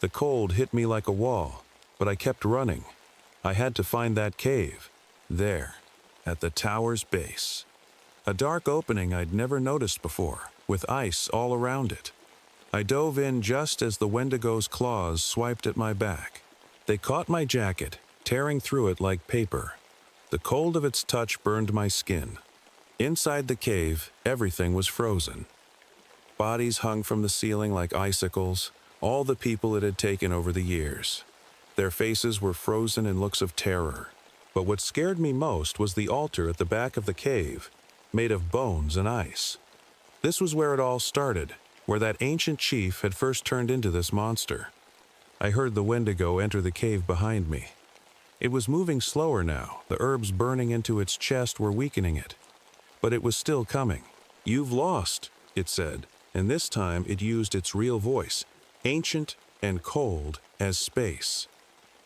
The cold hit me like a wall, but I kept running. I had to find that cave. There, at the tower's base. A dark opening I'd never noticed before, with ice all around it. I dove in just as the Wendigo's claws swiped at my back. They caught my jacket, tearing through it like paper. The cold of its touch burned my skin. Inside the cave, everything was frozen. Bodies hung from the ceiling like icicles, all the people it had taken over the years. Their faces were frozen in looks of terror. But what scared me most was the altar at the back of the cave, made of bones and ice. This was where it all started, where that ancient chief had first turned into this monster. I heard the Wendigo enter the cave behind me. It was moving slower now. The herbs burning into its chest were weakening it. But it was still coming. "You've lost," it said, and this time it used its real voice, ancient and cold as space.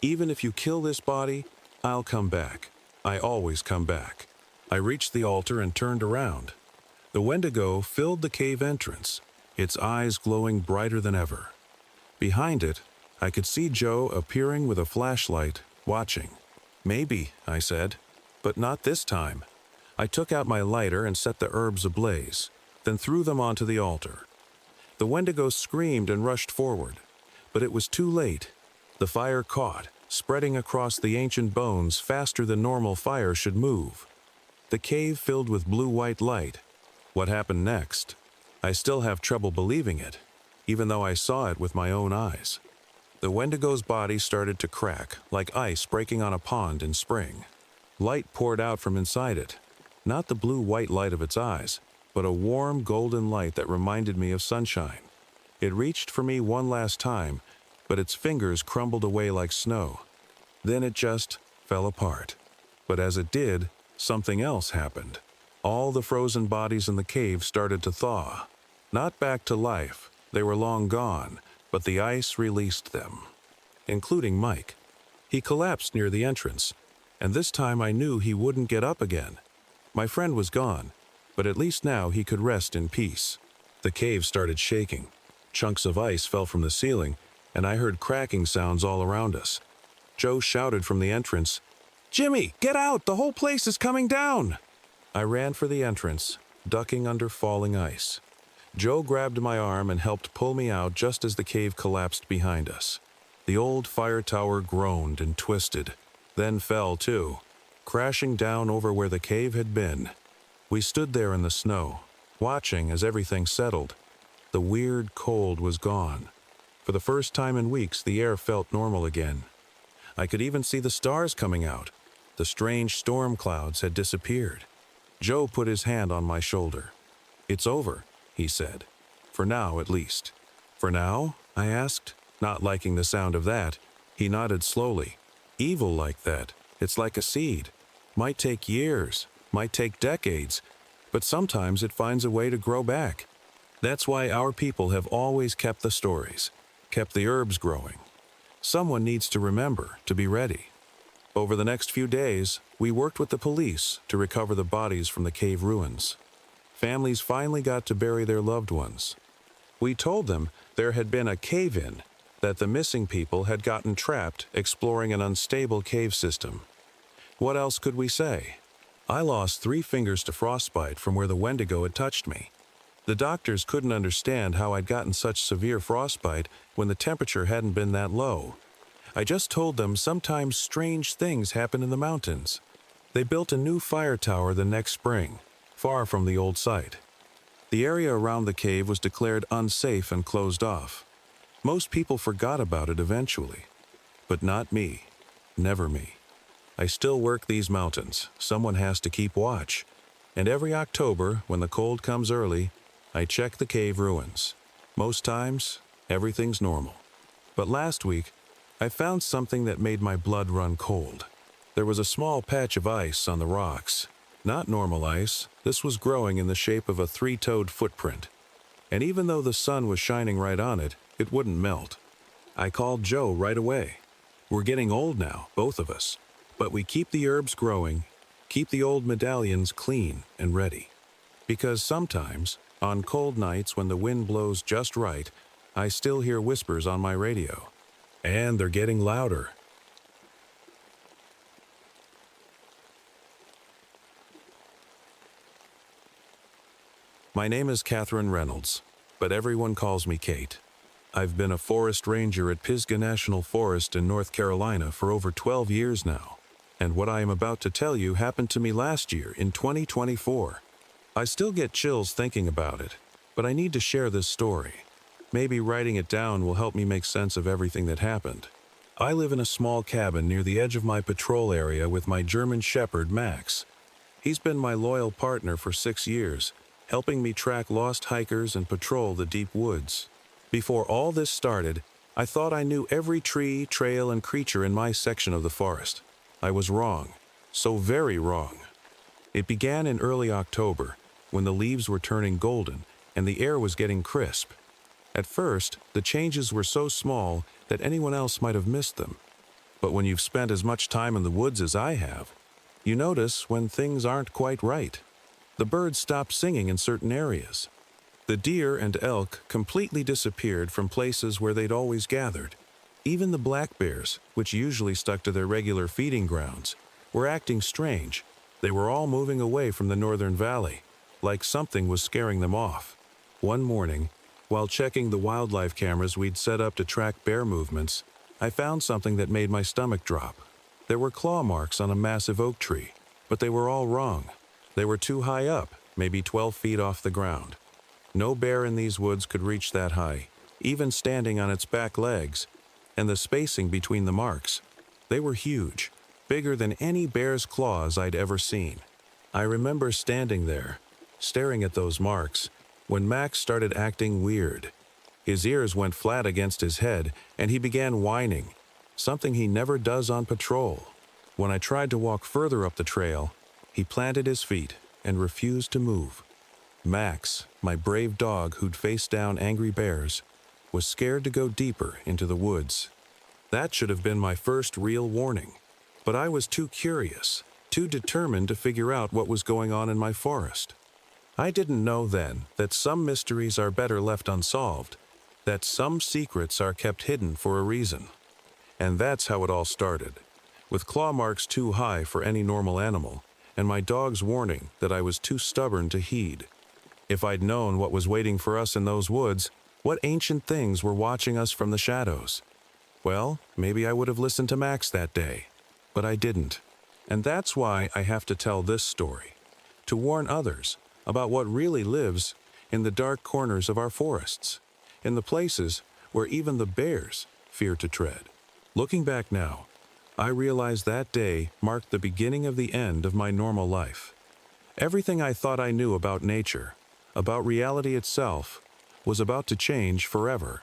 "Even if you kill this body, I'll come back. I always come back." I reached the altar and turned around. The Wendigo filled the cave entrance, its eyes glowing brighter than ever. Behind it, I could see Joe appearing with a flashlight, watching. "Maybe," I said, "but not this time." I took out my lighter and set the herbs ablaze, then threw them onto the altar. The Wendigo screamed and rushed forward, but it was too late. The fire caught, spreading across the ancient bones faster than normal fire should move. The cave filled with blue-white light. What happened next? I still have trouble believing it, even though I saw it with my own eyes. The Wendigo's body started to crack, like ice breaking on a pond in spring. Light poured out from inside it, not the blue-white light of its eyes, but a warm golden light that reminded me of sunshine. It reached for me one last time, but its fingers crumbled away like snow. Then it just fell apart. But as it did, something else happened. All the frozen bodies in the cave started to thaw. Not back to life, they were long gone, but the ice released them. Including Mike. He collapsed near the entrance, and this time I knew he wouldn't get up again. My friend was gone, but at least now he could rest in peace. The cave started shaking. Chunks of ice fell from the ceiling, and I heard cracking sounds all around us. Joe shouted from the entrance, "Jimmy, get out! The whole place is coming down!" I ran for the entrance, ducking under falling ice. Joe grabbed my arm and helped pull me out just as the cave collapsed behind us. The old fire tower groaned and twisted, then fell too, crashing down over where the cave had been. We stood there in the snow, watching as everything settled. The weird cold was gone. For the first time in weeks, the air felt normal again. I could even see the stars coming out. The strange storm clouds had disappeared. Joe put his hand on my shoulder. "It's over," he said. "For now, at least." "For now?" I asked, not liking the sound of that. He nodded slowly. "Evil like that. It's like a seed. Might take years, might take decades, but sometimes it finds a way to grow back. That's why our people have always kept the stories, kept the herbs growing. Someone needs to remember, to be ready." Over the next few days, we worked with the police to recover the bodies from the cave ruins. Families finally got to bury their loved ones. We told them there had been a cave-in, that the missing people had gotten trapped exploring an unstable cave system. What else could we say? I lost 3 fingers to frostbite from where the Wendigo had touched me. The doctors couldn't understand how I'd gotten such severe frostbite when the temperature hadn't been that low. I just told them sometimes strange things happen in the mountains. They built a new fire tower the next spring, far from the old site. The area around the cave was declared unsafe and closed off. Most people forgot about it eventually. But not me. Never me. I still work these mountains. Someone has to keep watch. And every October, when the cold comes early, I check the cave ruins. Most times, everything's normal. But last week, I found something that made my blood run cold. There was a small patch of ice on the rocks. Not normal ice, this was growing in the shape of a 3-toed footprint. And even though the sun was shining right on it, it wouldn't melt. I called Joe right away. We're getting old now, both of us. But we keep the herbs growing, keep the old medallions clean and ready. Because sometimes, on cold nights when the wind blows just right, I still hear whispers on my radio. And they're getting louder. My name is Catherine Reynolds, but everyone calls me Kate. I've been a forest ranger at Pisgah National Forest in North Carolina for over 12 years now, and what I am about to tell you happened to me last year in 2024. I still get chills thinking about it, but I need to share this story. Maybe writing it down will help me make sense of everything that happened. I live in a small cabin near the edge of my patrol area with my German Shepherd, Max. He's been my loyal partner for 6 years, helping me track lost hikers and patrol the deep woods. Before all this started, I thought I knew every tree, trail, and creature in my section of the forest. I was wrong. So very wrong. It began in early October, when the leaves were turning golden and the air was getting crisp. At first, the changes were so small that anyone else might have missed them. But when you've spent as much time in the woods as I have, you notice when things aren't quite right. The birds stop singing in certain areas. The deer and elk completely disappeared from places where they'd always gathered. Even the black bears, which usually stuck to their regular feeding grounds, were acting strange. They were all moving away from the northern valley, like something was scaring them off. One morning, while checking the wildlife cameras we'd set up to track bear movements, I found something that made my stomach drop. There were claw marks on a massive oak tree, but they were all wrong. They were too high up, maybe 12 feet off the ground. No bear in these woods could reach that high, even standing on its back legs. And the spacing between the marks, they were huge, bigger than any bear's claws I'd ever seen. I remember standing there, staring at those marks, when Max started acting weird. His ears went flat against his head, and he began whining, something he never does on patrol. When I tried to walk further up the trail, he planted his feet and refused to move. Max, my brave dog who'd faced down angry bears, was scared to go deeper into the woods. That should have been my first real warning, but I was too curious, too determined to figure out what was going on in my forest. I didn't know then that some mysteries are better left unsolved, that some secrets are kept hidden for a reason. And that's how it all started, with claw marks too high for any normal animal, and my dog's warning that I was too stubborn to heed. If I'd known what was waiting for us in those woods, what ancient things were watching us from the shadows? Well, maybe I would have listened to Max that day, but I didn't. And that's why I have to tell this story, to warn others, about what really lives in the dark corners of our forests, in the places where even the bears fear to tread. Looking back now, I realize that day marked the beginning of the end of my normal life. Everything I thought I knew about nature, about reality itself, was about to change forever.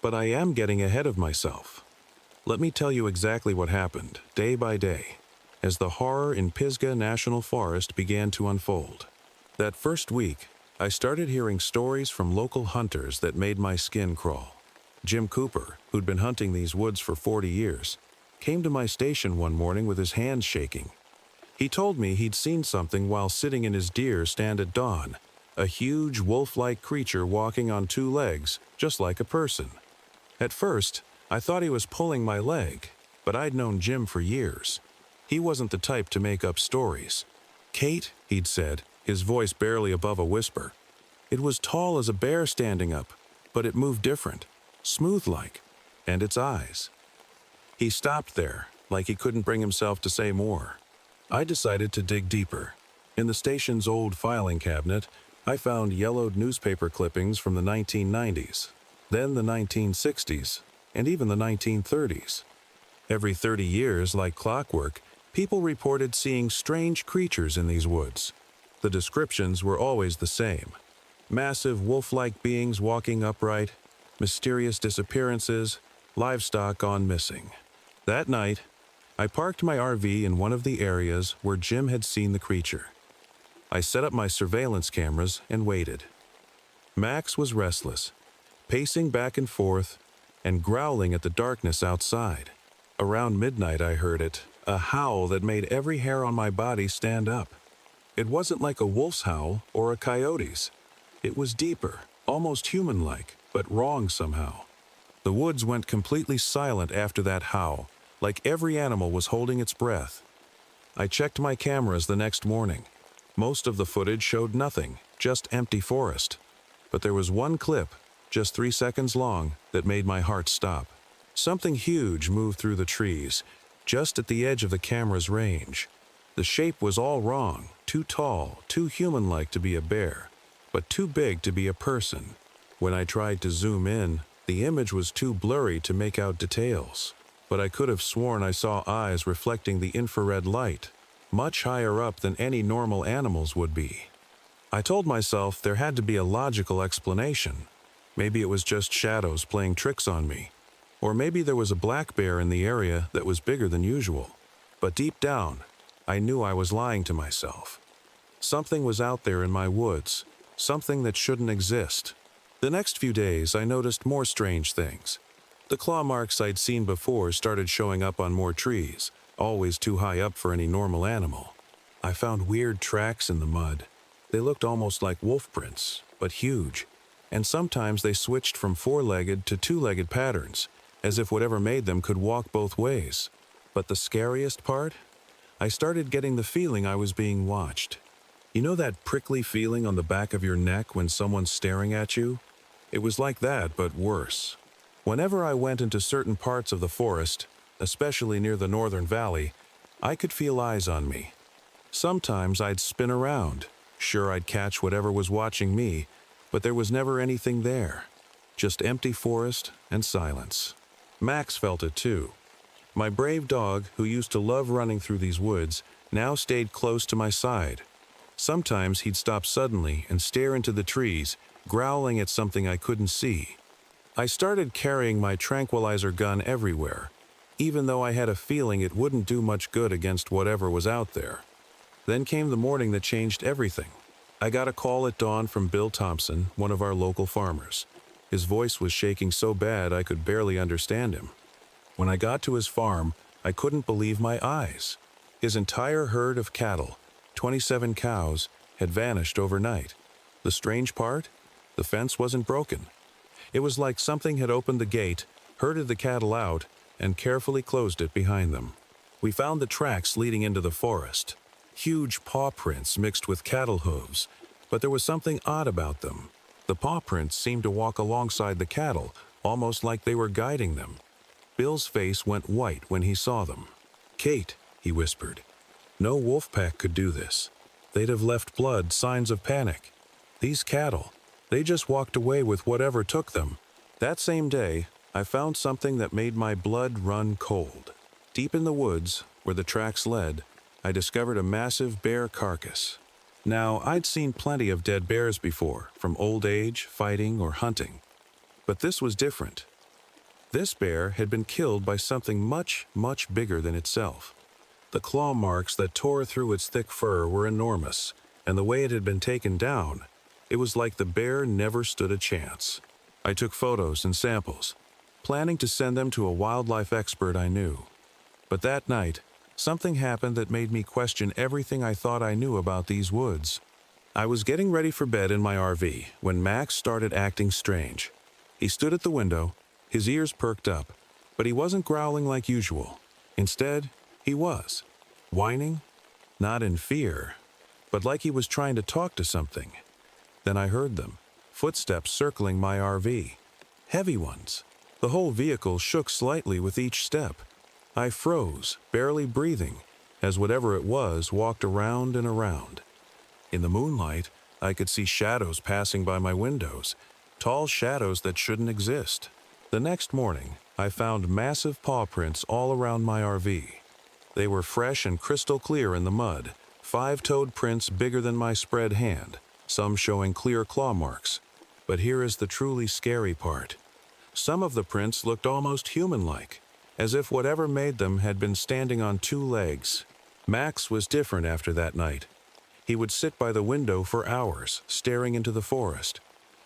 But I am getting ahead of myself. Let me tell you exactly what happened, day by day, as the horror in Pisgah National Forest began to unfold. That first week, I started hearing stories from local hunters that made my skin crawl. Jim Cooper, who'd been hunting these woods for 40 years, came to my station one morning with his hands shaking. He told me he'd seen something while sitting in his deer stand at dawn, a huge wolf-like creature walking on two legs, just like a person. At first, I thought he was pulling my leg, but I'd known Jim for years. He wasn't the type to make up stories. "Kate," he'd said, his voice barely above a whisper. "It was tall as a bear standing up, but it moved different, smooth-like, and its eyes." He stopped there, like he couldn't bring himself to say more. I decided to dig deeper. In the station's old filing cabinet, I found yellowed newspaper clippings from the 1990s, then the 1960s, and even the 1930s. Every 30 years, like clockwork, people reported seeing strange creatures in these woods. The descriptions were always the same. Massive wolf-like beings walking upright, mysterious disappearances, livestock gone missing. That night, I parked my RV in one of the areas where Jim had seen the creature. I set up my surveillance cameras and waited. Max was restless, pacing back and forth and growling at the darkness outside. Around midnight I heard it, a howl that made every hair on my body stand up. It wasn't like a wolf's howl or a coyote's. It was deeper, almost human-like, but wrong somehow. The woods went completely silent after that howl, like every animal was holding its breath. I checked my cameras the next morning. Most of the footage showed nothing, just empty forest. But there was one clip, just 3 seconds long, that made my heart stop. Something huge moved through the trees, just at the edge of the camera's range. The shape was all wrong, too tall, too human-like to be a bear, but too big to be a person. When I tried to zoom in, the image was too blurry to make out details. But I could have sworn I saw eyes reflecting the infrared light, much higher up than any normal animals would be. I told myself there had to be a logical explanation. Maybe it was just shadows playing tricks on me. Or maybe there was a black bear in the area that was bigger than usual. But deep down, I knew I was lying to myself. Something was out there in my woods, something that shouldn't exist. The next few days, I noticed more strange things. The claw marks I'd seen before started showing up on more trees, always too high up for any normal animal. I found weird tracks in the mud. They looked almost like wolf prints, but huge. And sometimes they switched from four-legged to two-legged patterns, as if whatever made them could walk both ways. But the scariest part? I started getting the feeling I was being watched. You know that prickly feeling on the back of your neck when someone's staring at you? It was like that, but worse. Whenever I went into certain parts of the forest, especially near the northern valley, I could feel eyes on me. Sometimes I'd spin around, sure I'd catch whatever was watching me, but there was never anything there. Just empty forest and silence. Max felt it too. My brave dog, who used to love running through these woods, now stayed close to my side. Sometimes he'd stop suddenly and stare into the trees, growling at something I couldn't see. I started carrying my tranquilizer gun everywhere, even though I had a feeling it wouldn't do much good against whatever was out there. Then came the morning that changed everything. I got a call at dawn from Bill Thompson, one of our local farmers. His voice was shaking so bad I could barely understand him. When I got to his farm, I couldn't believe my eyes. His entire herd of cattle, 27 cows, had vanished overnight. The strange part? The fence wasn't broken. It was like something had opened the gate, herded the cattle out, and carefully closed it behind them. We found the tracks leading into the forest. Huge paw prints mixed with cattle hooves, but there was something odd about them. The paw prints seemed to walk alongside the cattle, almost like they were guiding them. Bill's face went white when he saw them. "Kate," he whispered, "no wolf pack could do this. They'd have left blood, signs of panic. These cattle, they just walked away with whatever took them. That same day, I found something that made my blood run cold. Deep in the woods, where the tracks led, I discovered a massive bear carcass. Now, I'd seen plenty of dead bears before, from old age, fighting, or hunting. But this was different. This bear had been killed by something much, much bigger than itself. The claw marks that tore through its thick fur were enormous, and the way it had been taken down, it was like the bear never stood a chance. I took photos and samples, planning to send them to a wildlife expert I knew. But that night, something happened that made me question everything I thought I knew about these woods. I was getting ready for bed in my RV when Max started acting strange. He stood at the window, his ears perked up, but he wasn't growling like usual. Instead, he was whining, not in fear, but like he was trying to talk to something. Then I heard them, footsteps circling my RV. Heavy ones. The whole vehicle shook slightly with each step. I froze, barely breathing, as whatever it was walked around and around. In the moonlight, I could see shadows passing by my windows, tall shadows that shouldn't exist. The next morning, I found massive paw prints all around my RV. They were fresh and crystal clear in the mud, 5-toed prints bigger than my spread hand, some showing clear claw marks. But here is the truly scary part. Some of the prints looked almost human-like, as if whatever made them had been standing on 2 legs. Max was different after that night. He would sit by the window for hours, staring into the forest.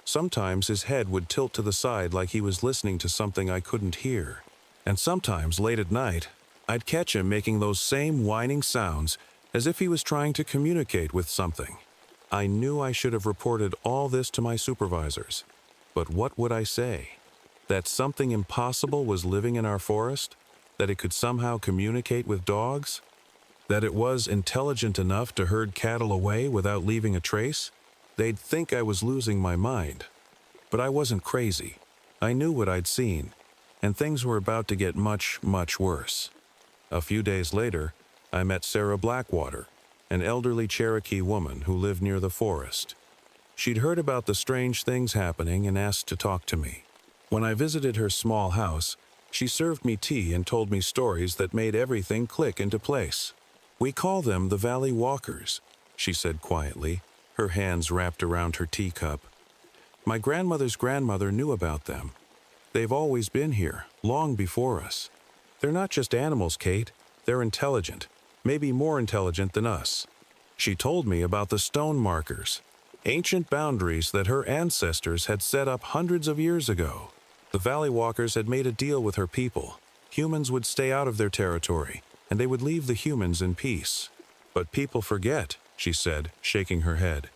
Sometimes his head would tilt to the side like he was listening to something I couldn't hear. And sometimes, late at night, I'd catch him making those same whining sounds as if he was trying to communicate with something. I knew I should have reported all this to my supervisors. But what would I say? That something impossible was living in our forest? That it could somehow communicate with dogs? That it was intelligent enough to herd cattle away without leaving a trace? They'd think I was losing my mind. But I wasn't crazy. I knew what I'd seen, and things were about to get much, much worse. A few days later, I met Sarah Blackwater, an elderly Cherokee woman who lived near the forest. She'd heard about the strange things happening and asked to talk to me. When I visited her small house, she served me tea and told me stories that made everything click into place. "We call them the Valley Walkers," she said quietly, her hands wrapped around her teacup. "My grandmother's grandmother knew about them. They've always been here, long before us. They're not just animals, Kate. They're intelligent, maybe more intelligent than us." She told me about the stone markers, ancient boundaries that her ancestors had set up hundreds of years ago. The Valley Walkers had made a deal with her people. Humans would stay out of their territory, and they would leave the humans in peace. "But people forget," she said, shaking her head.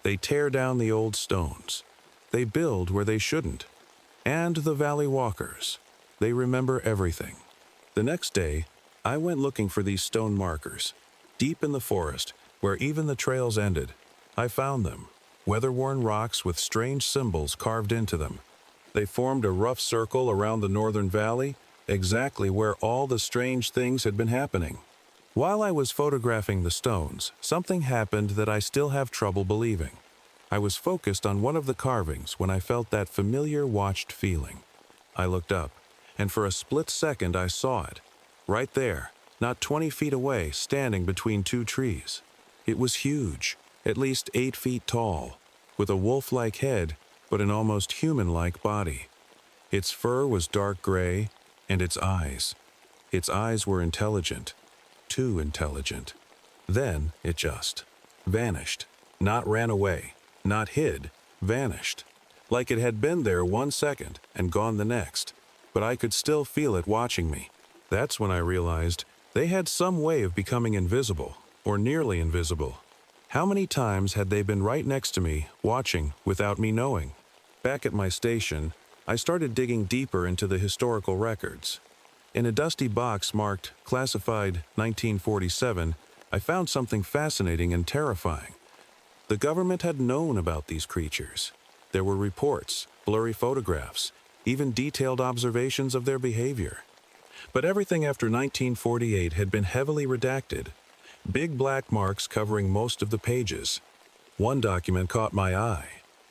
"They tear down the old stones. They build where they shouldn't. And the Valley Walkers, they remember everything." The next day, I went looking for these stone markers. Deep in the forest, where even the trails ended, I found them, weather-worn rocks with strange symbols carved into them. They formed a rough circle around the northern valley, exactly where all the strange things had been happening. While I was photographing the stones, something happened that I still have trouble believing. I was focused on one of the carvings when I felt that familiar watched feeling. I looked up, and for a split second I saw it, right there, not 20 feet away, standing between 2 trees. It was huge, at least 8 feet tall, with a wolf-like head but an almost human-like body. Its fur was dark gray, and its eyes were intelligent, too intelligent. Then it just vanished, not ran away, not hid, vanished, like it had been there 1 second and gone the next, but I could still feel it watching me. That's when I realized they had some way of becoming invisible, or nearly invisible. How many times had they been right next to me, watching, without me knowing? Back at my station, I started digging deeper into the historical records. In a dusty box marked Classified 1947, I found something fascinating and terrifying. The government had known about these creatures. There were reports, blurry photographs, even detailed observations of their behavior. But everything after 1948 had been heavily redacted. big black marks covering most of the pages. One document caught my eye,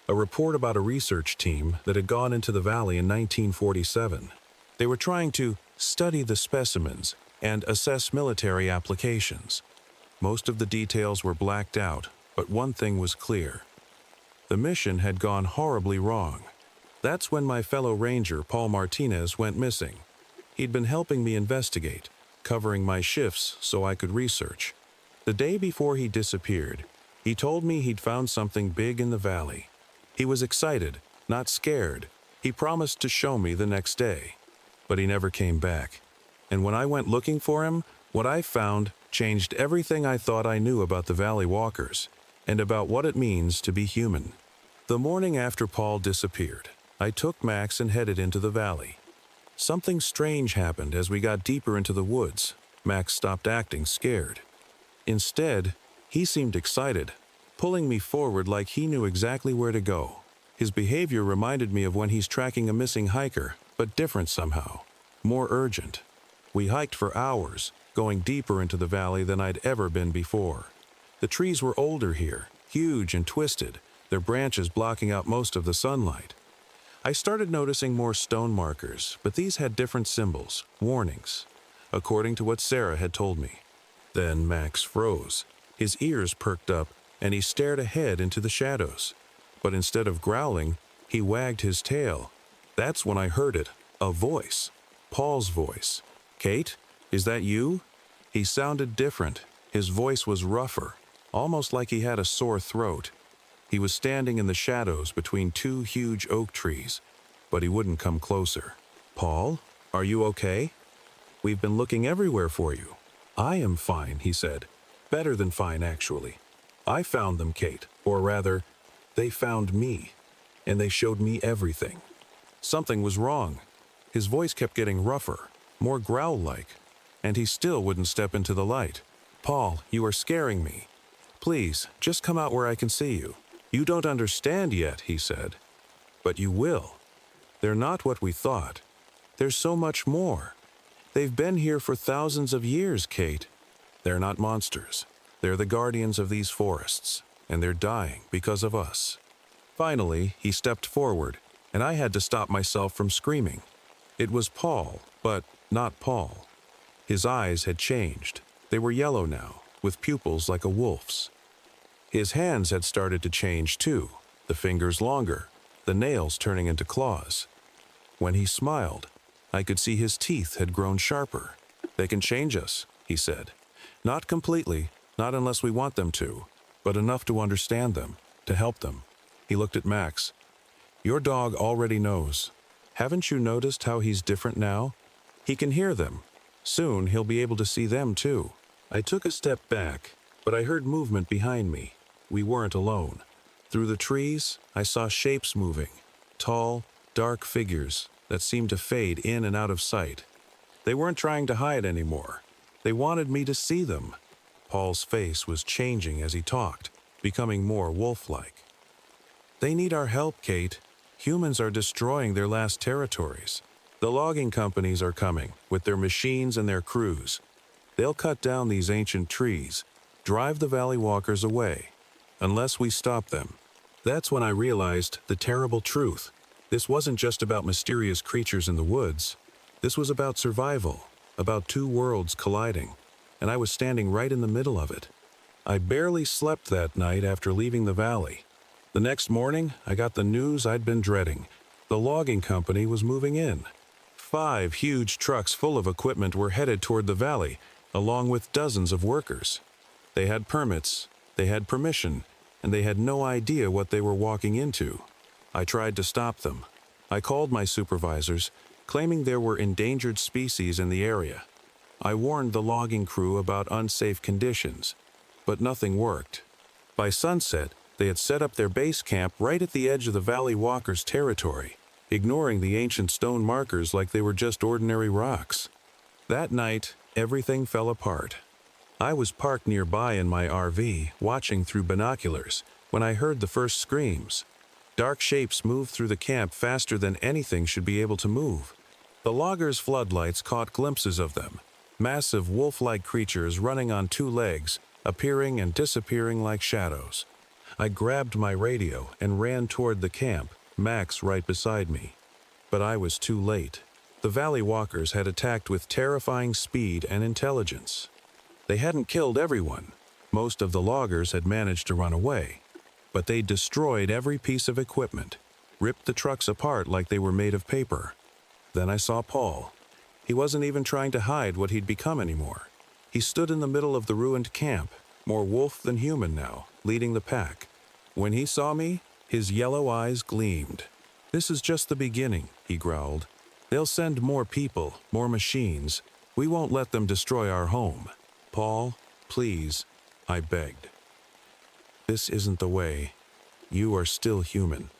a report about a research team that had gone into the valley in 1947. They were trying to study the specimens and assess military applications. Most of the details were blacked out, but one thing was clear. The mission had gone horribly wrong. That's when my fellow ranger, Paul Martinez, went missing. He'd been helping me investigate, covering my shifts so I could research. The day before he disappeared, he told me he'd found something big in the valley. He was excited, not scared. He promised to show me the next day. But he never came back. And when I went looking for him, what I found changed everything I thought I knew about the Valley Walkers and about what it means to be human. The morning after Paul disappeared, I took Max and headed into the valley. Something strange happened as we got deeper into the woods. Max stopped acting scared. Instead, he seemed excited, pulling me forward like he knew exactly where to go. His behavior reminded me of when he's tracking a missing hiker, but different somehow, more urgent. We hiked for hours, going deeper into the valley than I'd ever been before. The trees were older here, huge and twisted, their branches blocking out most of the sunlight. I started noticing more stone markers, but these had different symbols, warnings, according to what Sarah had told me. Then Max froze. His ears perked up, and he stared ahead into the shadows. But instead of growling, he wagged his tail. That's when I heard it, a voice. Paul's voice. "Kate, is that you?" He sounded different. His voice was rougher, almost like he had a sore throat. He was standing in the shadows between two huge oak trees, but he wouldn't come closer. "Paul, are you okay? We've been looking everywhere for you." "I am fine," he said. "Better than fine, actually. I found them, Kate, or rather, they found me, and they showed me everything." Something was wrong. His voice kept getting rougher, more growl-like, and he still wouldn't step into the light. "Paul, you are scaring me. Please, just come out where I can see you." "You don't understand yet," he said. "But you will. They're not what we thought. There's so much more. They've been here for thousands of years, Kate. They're not monsters. They're the guardians of these forests, and they're dying because of us." Finally, he stepped forward, and I had to stop myself from screaming. It was Paul, but not Paul. His eyes had changed. They were yellow now, with pupils like a wolf's. His hands had started to change too, the fingers longer, the nails turning into claws. When he smiled, I could see his teeth had grown sharper. "They can change us," he said. "Not completely, not unless we want them to, but enough to understand them, to help them." He looked at Max. "Your dog already knows. Haven't you noticed how he's different now? He can hear them. Soon he'll be able to see them too." I took a step back, but I heard movement behind me. We weren't alone. Through the trees, I saw shapes moving, tall, dark figures that seemed to fade in and out of sight. They weren't trying to hide anymore. They wanted me to see them. Paul's face was changing as he talked, becoming more wolf-like. "They need our help, Kate. Humans are destroying their last territories. The logging companies are coming, with their machines and their crews. They'll cut down these ancient trees, drive the Valley Walkers away, unless we stop them." That's when I realized the terrible truth. This wasn't just about mysterious creatures in the woods. This was about survival, about two worlds colliding, and I was standing right in the middle of it. I barely slept that night after leaving the valley. The next morning, I got the news I'd been dreading. The logging company was moving in. 5 huge trucks full of equipment were headed toward the valley, along with dozens of workers. They had permits, they had permission, and they had no idea what they were walking into. I tried to stop them. I called my supervisors, claiming there were endangered species in the area. I warned the logging crew about unsafe conditions, but nothing worked. By sunset, they had set up their base camp right at the edge of the Valley Walkers' territory, ignoring the ancient stone markers like they were just ordinary rocks. That night, everything fell apart. I was parked nearby in my RV, watching through binoculars, when I heard the first screams. Dark shapes moved through the camp faster than anything should be able to move. The loggers' floodlights caught glimpses of them, massive wolf-like creatures running on 2 legs, appearing and disappearing like shadows. I grabbed my radio and ran toward the camp, Max right beside me. But I was too late. The Valley Walkers had attacked with terrifying speed and intelligence. They hadn't killed everyone. Most of the loggers had managed to run away. But they destroyed every piece of equipment, ripped the trucks apart like they were made of paper. Then I saw Paul. He wasn't even trying to hide what he'd become anymore. He stood in the middle of the ruined camp, more wolf than human now, leading the pack. When he saw me, his yellow eyes gleamed. "This is just the beginning," he growled. "They'll send more people, more machines. We won't let them destroy our home. Paul, please," I begged. "This isn't the way. You are still human."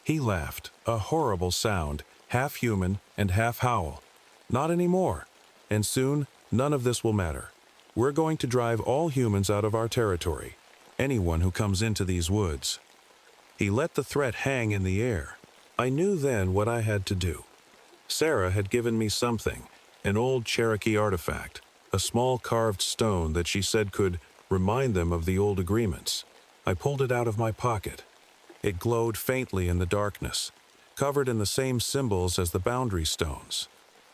He laughed, a horrible sound, half human and half howl. "Not anymore. And soon, none of this will matter. We're going to drive all humans out of our territory. Anyone who comes into these woods." He let the threat hang in the air. I knew then what I had to do. Sarah had given me something, an old Cherokee artifact, a small carved stone that she said could remind them of the old agreements. I pulled it out of my pocket. It glowed faintly in the darkness, covered in the same symbols as the boundary stones.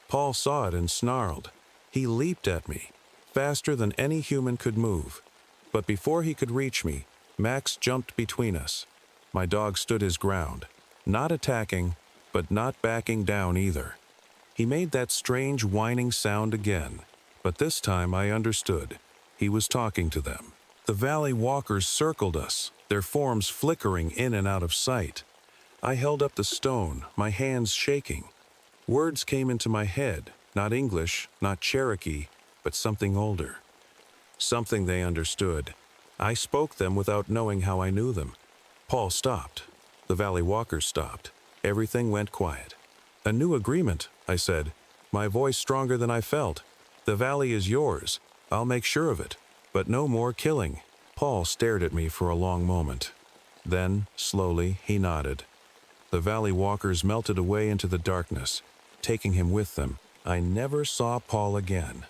Paul saw it and snarled. He leaped at me, faster than any human could move. But before he could reach me, Max jumped between us. My dog stood his ground, not attacking, but not backing down either. He made that strange whining sound again, but this time I understood. He was talking to them. The Valley Walkers circled us, their forms flickering in and out of sight. I held up the stone, my hands shaking. Words came into my head, not English, not Cherokee, but something older. Something they understood. I spoke them without knowing how I knew them. Paul stopped. The Valley Walkers stopped. Everything went quiet. "A new agreement," I said, my voice stronger than I felt. "The valley is yours. I'll make sure of it. But no more killing." Paul stared at me for a long moment. Then, slowly, he nodded. The Valley Walkers melted away into the darkness, taking him with them. I never saw Paul again.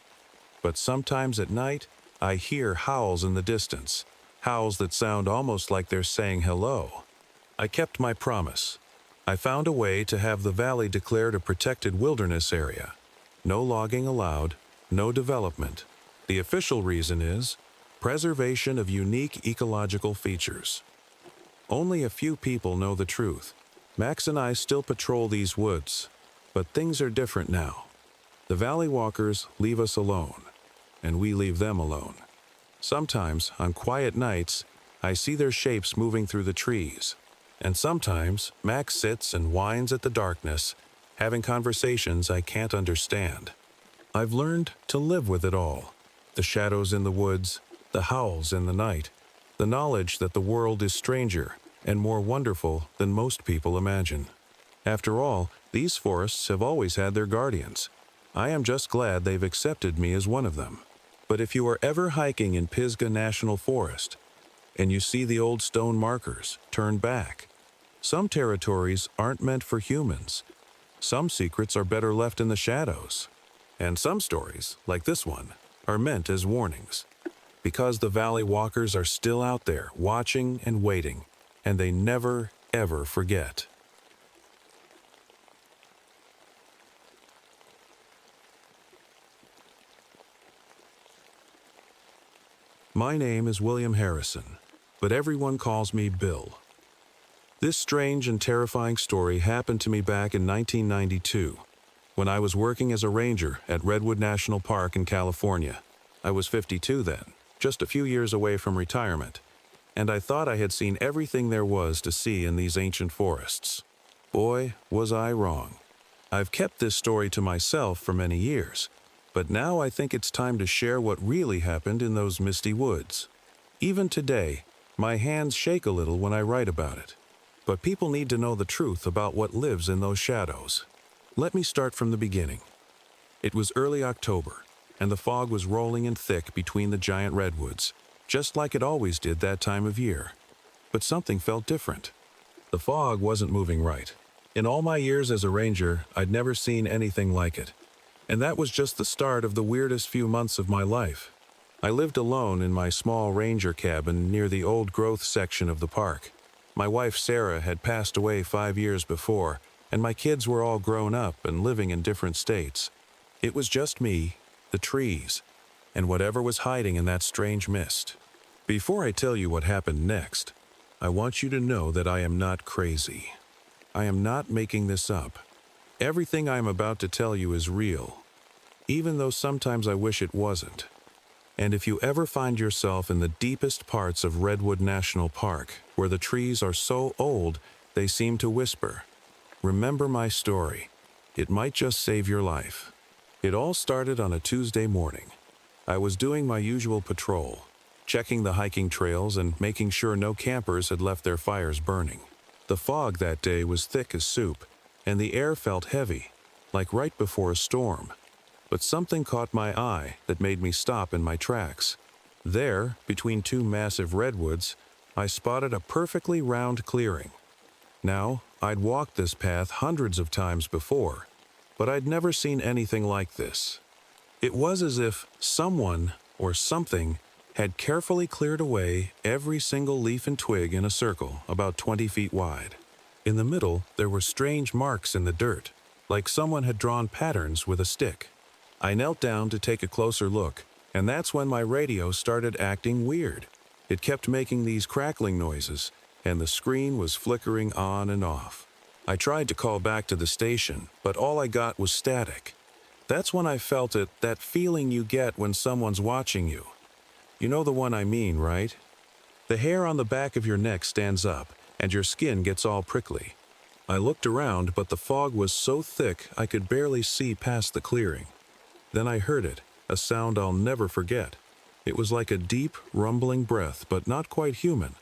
But sometimes at night, I hear howls in the distance, howls that sound almost like they're saying hello. I kept my promise. I found a way to have the valley declared a protected wilderness area. No logging allowed, no development. The official reason is preservation of unique ecological features. Only a few people know the truth. Max and I still patrol these woods, but things are different now. The Valley Walkers leave us alone, and we leave them alone. Sometimes, on quiet nights, I see their shapes moving through the trees. And sometimes, Max sits and whines at the darkness, having conversations I can't understand. I've learned to live with it all. The shadows in the woods, the howls in the night, the knowledge that the world is stranger and more wonderful than most people imagine. After all, these forests have always had their guardians. I am just glad they've accepted me as one of them. But if you are ever hiking in Pisgah National Forest, and you see the old stone markers, turn back. Some territories aren't meant for humans. Some secrets are better left in the shadows. And some stories, like this one, are meant as warnings. Because the Valley Walkers are still out there, watching and waiting, and they never, ever forget. My name is William Harrison, but everyone calls me Bill. This strange and terrifying story happened to me back in 1992, when I was working as a ranger at Redwood National Park in California. I was 52 then, just a few years away from retirement, and I thought I had seen everything there was to see in these ancient forests. Boy, was I wrong. I've kept this story to myself for many years, but now I think it's time to share what really happened in those misty woods. Even today, my hands shake a little when I write about it. But people need to know the truth about what lives in those shadows. Let me start from the beginning. It was early October, and the fog was rolling in thick between the giant redwoods, just like it always did that time of year. But something felt different. The fog wasn't moving right. In all my years as a ranger, I'd never seen anything like it. And that was just the start of the weirdest few months of my life. I lived alone in my small ranger cabin near the old growth section of the park. My wife Sarah had passed away 5 years before, and my kids were all grown up and living in different states. It was just me, the trees, and whatever was hiding in that strange mist. Before I tell you what happened next, I want you to know that I am not crazy. I am not making this up. Everything I am about to tell you is real, even though sometimes I wish it wasn't. And if you ever find yourself in the deepest parts of Redwood National Park, where the trees are so old they seem to whisper, remember my story. It might just save your life. It all started on a Tuesday morning. I was doing my usual patrol, checking the hiking trails and making sure no campers had left their fires burning. The fog that day was thick as soup, and the air felt heavy, like right before a storm. But something caught my eye that made me stop in my tracks. There, between two massive redwoods, I spotted a perfectly round clearing. Now, I'd walked this path hundreds of times before, but I'd never seen anything like this. It was as if someone or something had carefully cleared away every single leaf and twig in a circle about 20 feet wide. In the middle, there were strange marks in the dirt, like someone had drawn patterns with a stick. I knelt down to take a closer look, and that's when my radio started acting weird. It kept making these crackling noises, and the screen was flickering on and off. I tried to call back to the station, but all I got was static. That's when I felt it, that feeling you get when someone's watching you. You know the one I mean, right? The hair on the back of your neck stands up, and your skin gets all prickly. I looked around, but the fog was so thick I could barely see past the clearing. Then I heard it, a sound I'll never forget. It was like a deep, rumbling breath, but not quite human.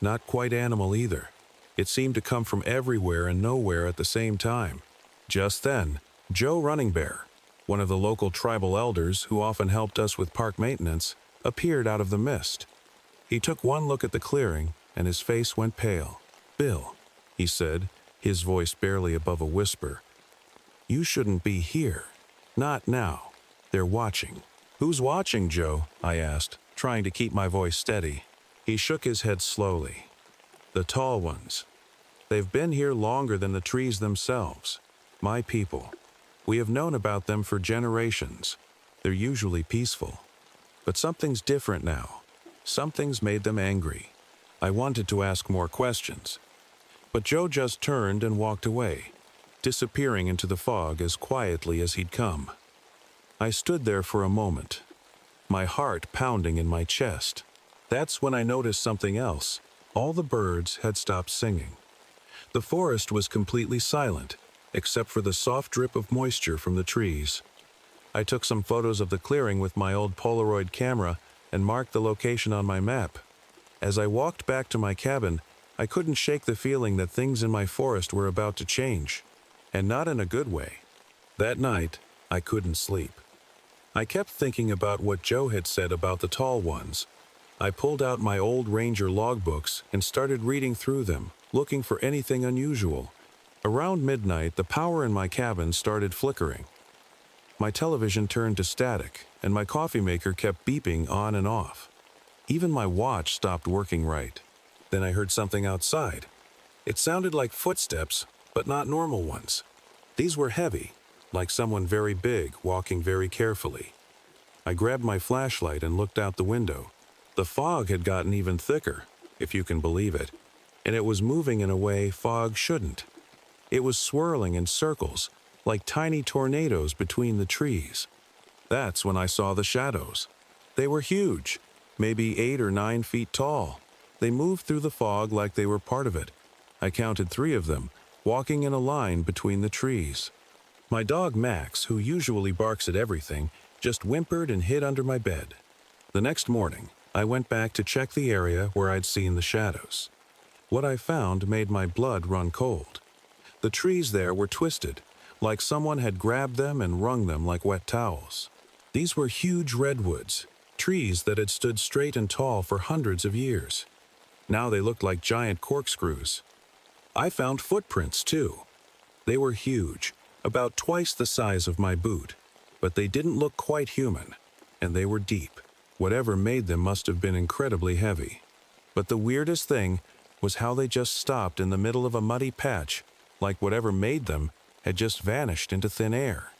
Not quite animal either. It seemed to come from everywhere and nowhere at the same time. Just then, Joe Running Bear, one of the local tribal elders who often helped us with park maintenance, appeared out of the mist. He took one look at the clearing, and his face went pale. "Bill," he said, his voice barely above a whisper, "you shouldn't be here. Not now. They're watching." "Who's watching, Joe?" I asked, trying to keep my voice steady. He shook his head slowly. "The tall ones. They've been here longer than the trees themselves. My people. We have known about them for generations. They're usually peaceful. But something's different now. Something's made them angry." I wanted to ask more questions, but Joe just turned and walked away, disappearing into the fog as quietly as he'd come. I stood there for a moment, my heart pounding in my chest. That's when I noticed something else. All the birds had stopped singing. The forest was completely silent, except for the soft drip of moisture from the trees. I took some photos of the clearing with my old Polaroid camera and marked the location on my map. As I walked back to my cabin, I couldn't shake the feeling that things in my forest were about to change, and not in a good way. That night, I couldn't sleep. I kept thinking about what Joe had said about the tall ones. I pulled out my old ranger logbooks and started reading through them, looking for anything unusual. Around midnight, the power in my cabin started flickering. My television turned to static, and my coffee maker kept beeping on and off. Even my watch stopped working right. Then I heard something outside. It sounded like footsteps, but not normal ones. These were heavy, like someone very big walking very carefully. I grabbed my flashlight and looked out the window. The fog had gotten even thicker, if you can believe it, and it was moving in a way fog shouldn't. It was swirling in circles, like tiny tornadoes between the trees. That's when I saw the shadows. They were huge, maybe 8 or 9 feet tall. They moved through the fog like they were part of it. I counted 3 of them, walking in a line between the trees. My dog Max, who usually barks at everything, just whimpered and hid under my bed. The next morning, I went back to check the area where I'd seen the shadows. What I found made my blood run cold. The trees there were twisted, like someone had grabbed them and wrung them like wet towels. These were huge redwoods, trees that had stood straight and tall for hundreds of years. Now they looked like giant corkscrews. I found footprints, too. They were huge, about twice the size of my boot, but they didn't look quite human, and they were deep. Whatever made them must have been incredibly heavy. But the weirdest thing was how they just stopped in the middle of a muddy patch, like whatever made them had just vanished into thin air.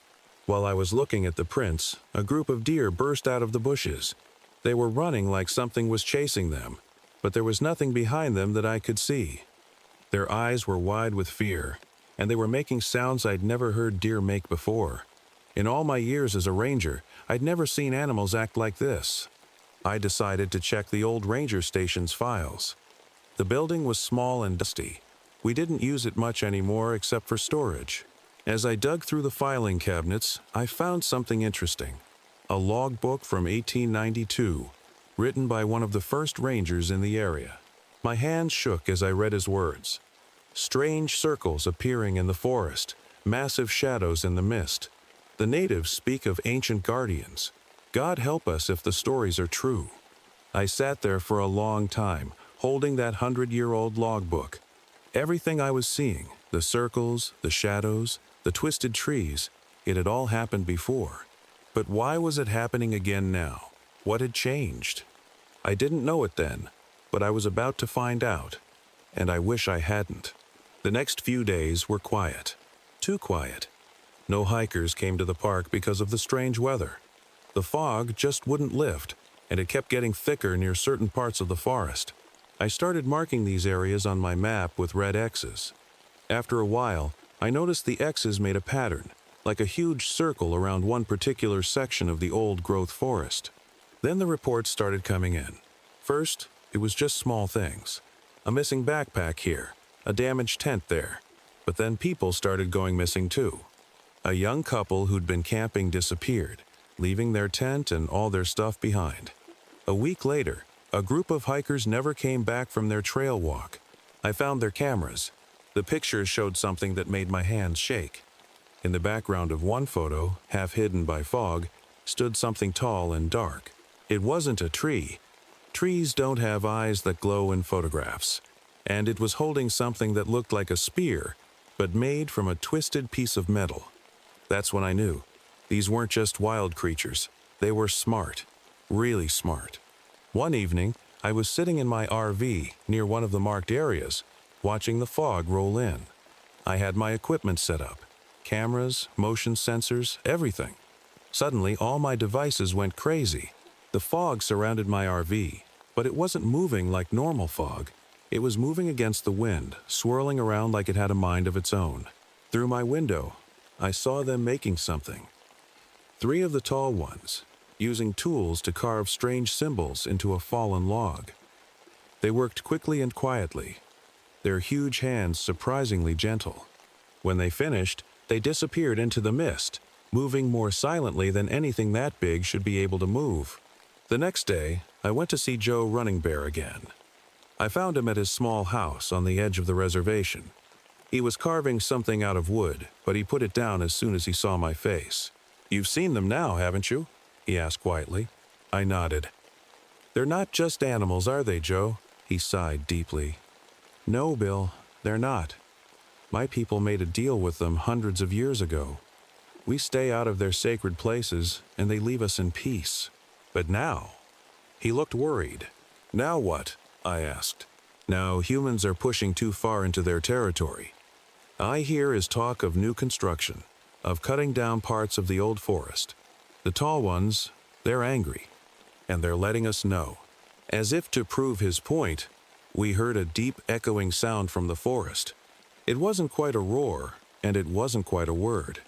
While I was looking at the prints, a group of deer burst out of the bushes. They were running like something was chasing them, but there was nothing behind them that I could see. Their eyes were wide with fear, and they were making sounds I'd never heard deer make before. In all my years as a ranger, I'd never seen animals act like this. I decided to check the old ranger station's files. The building was small and dusty. We didn't use it much anymore except for storage. As I dug through the filing cabinets, I found something interesting. A logbook from 1892, written by one of the first rangers in the area. My hands shook as I read his words. Strange circles appearing in the forest, massive shadows in the mist. The natives speak of ancient guardians. God help us if the stories are true. I sat there for a long time, holding that 100-year-old logbook. Everything I was seeing, the circles, the shadows, the twisted trees, it had all happened before. But why was it happening again now? What had changed? I didn't know it then, but I was about to find out, and I wish I hadn't. The next few days were quiet. Too quiet. No hikers came to the park because of the strange weather. The fog just wouldn't lift, and it kept getting thicker near certain parts of the forest. I started marking these areas on my map with red X's. After a while, I noticed the X's made a pattern, like a huge circle around one particular section of the old-growth forest. Then the reports started coming in. First, it was just small things. A missing backpack here, a damaged tent there. But then people started going missing too. A young couple who'd been camping disappeared, leaving their tent and all their stuff behind. A week later, a group of hikers never came back from their trail walk. I found their cameras. The pictures showed something that made my hands shake. In the background of one photo, half hidden by fog, stood something tall and dark. It wasn't a tree. Trees don't have eyes that glow in photographs. And it was holding something that looked like a spear, but made from a twisted piece of metal. That's when I knew. These weren't just wild creatures. They were smart. Really smart. One evening, I was sitting in my RV near one of the marked areas, watching the fog roll in. I had my equipment set up. Cameras, motion sensors, everything. Suddenly, all my devices went crazy. The fog surrounded my RV, but it wasn't moving like normal fog. It was moving against the wind, swirling around like it had a mind of its own. Through my window, I saw them making something. 3 of the tall ones, using tools to carve strange symbols into a fallen log. They worked quickly and quietly, their huge hands surprisingly gentle. When they finished, they disappeared into the mist, moving more silently than anything that big should be able to move. The next day, I went to see Joe Running Bear again. I found him at his small house on the edge of the reservation. He was carving something out of wood, but he put it down as soon as he saw my face. "You've seen them now, haven't you?" he asked quietly. I nodded. "They're not just animals, are they, Joe?" He sighed deeply. "No, Bill, they're not. My people made a deal with them hundreds of years ago. We stay out of their sacred places, and they leave us in peace. But now..." He looked worried. "Now what?" I asked. "Now humans are pushing too far into their territory. I hear is talk of new construction, of cutting down parts of the old forest. The tall ones, they're angry, and they're letting us know." As if to prove his point, we heard a deep echoing sound from the forest. It wasn't quite a roar, and it wasn't quite a word,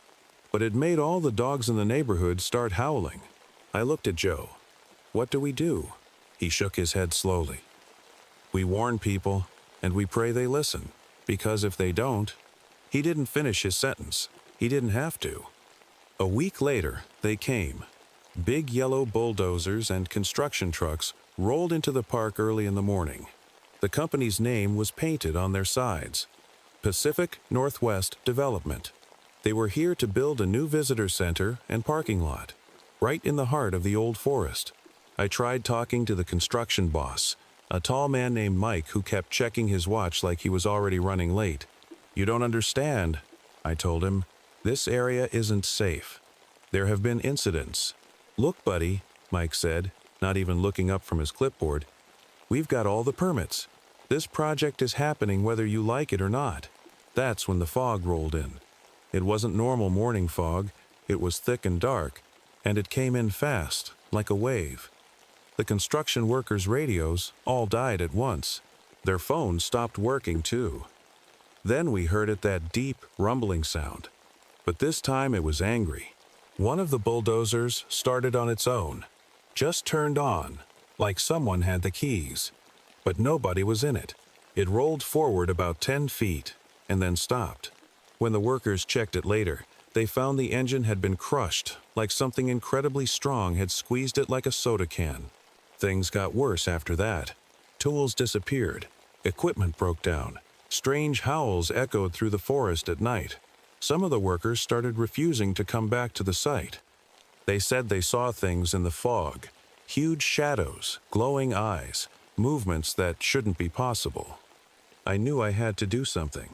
but it made all the dogs in the neighborhood start howling. I looked at Joe. "What do we do?" He shook his head slowly. "We warn people, and we pray they listen, because if they don't..." He didn't finish his sentence. He didn't have to. A week later, they came. Big yellow bulldozers and construction trucks rolled into the park early in the morning. The company's name was painted on their sides. Pacific Northwest Development. They were here to build a new visitor center and parking lot, right in the heart of the old forest. I tried talking to the construction boss, a tall man named Mike who kept checking his watch like he was already running late. "You don't understand," I told him. "This area isn't safe. There have been incidents." "Look, buddy," Mike said, not even looking up from his clipboard. "We've got all the permits. This project is happening whether you like it or not." That's when the fog rolled in. It wasn't normal morning fog, it was thick and dark, and it came in fast, like a wave. The construction workers' radios all died at once. Their phones stopped working too. Then we heard that deep, rumbling sound. But this time it was angry. One of the bulldozers started on its own, just turned on, like someone had the keys. But nobody was in it. It rolled forward about 10 feet, and then stopped. When the workers checked it later, they found the engine had been crushed, like something incredibly strong had squeezed it like a soda can. Things got worse after that. Tools disappeared. Equipment broke down. Strange howls echoed through the forest at night. Some of the workers started refusing to come back to the site. They said they saw things in the fog, huge shadows, glowing eyes, movements that shouldn't be possible. I knew I had to do something.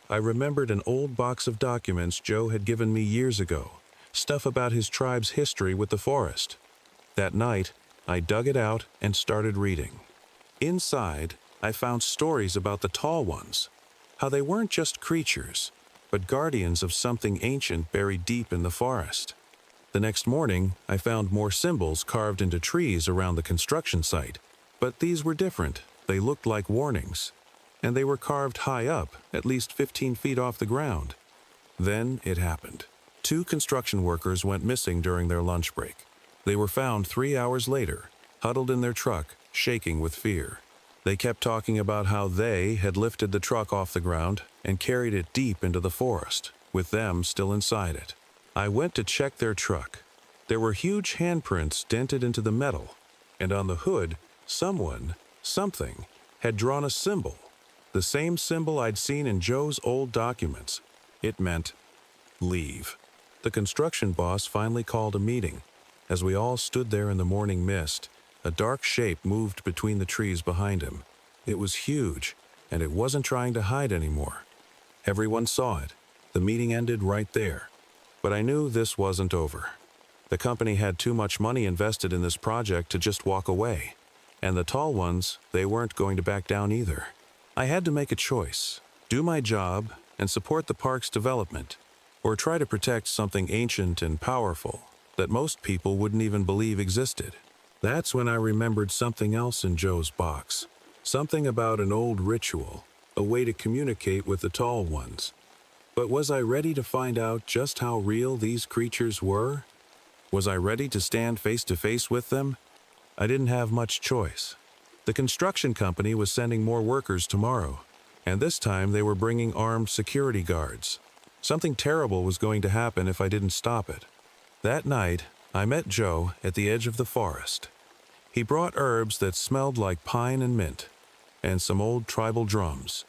I remembered an old box of documents Joe had given me years ago, stuff about his tribe's history with the forest. That night, I dug it out and started reading. Inside, I found stories about the Tall Ones, how they weren't just creatures, but guardians of something ancient buried deep in the forest. The next morning, I found more symbols carved into trees around the construction site, but these were different. They looked like warnings, and they were carved high up, at least 15 feet off the ground. Then it happened. 2 construction workers went missing during their lunch break. They were found 3 hours later, huddled in their truck, shaking with fear. They kept talking about how they had lifted the truck off the ground and carried it deep into the forest, with them still inside it. I went to check their truck. There were huge handprints dented into the metal, and on the hood, something, had drawn a symbol. The same symbol I'd seen in Joe's old documents. It meant, leave. The construction boss finally called a meeting. As we all stood there in the morning mist, a dark shape moved between the trees behind him. It was huge, and it wasn't trying to hide anymore. Everyone saw it. The meeting ended right there. But I knew this wasn't over. The company had too much money invested in this project to just walk away. And the Tall Ones, they weren't going to back down either. I had to make a choice. Do my job and support the park's development, or try to protect something ancient and powerful that most people wouldn't even believe existed. That's when I remembered something else in Joe's box. Something about an old ritual, a way to communicate with the Tall Ones. But was I ready to find out just how real these creatures were? Was I ready to stand face to face with them? I didn't have much choice. The construction company was sending more workers tomorrow, and this time they were bringing armed security guards. Something terrible was going to happen if I didn't stop it. That night, I met Joe at the edge of the forest. He brought herbs that smelled like pine and mint, and some old tribal drums.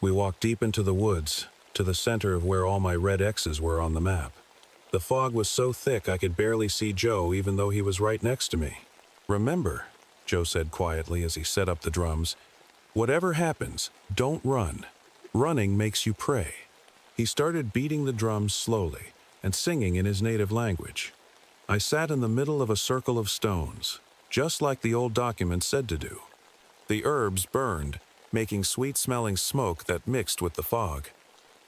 We walked deep into the woods, to the center of where all my red X's were on the map. The fog was so thick I could barely see Joe even though he was right next to me. "Remember," Joe said quietly as he set up the drums, "whatever happens, don't run. Running makes you pray." He started beating the drums slowly and singing in his native language. I sat in the middle of a circle of stones, just like the old document said to do. The herbs burned, making sweet-smelling smoke that mixed with the fog.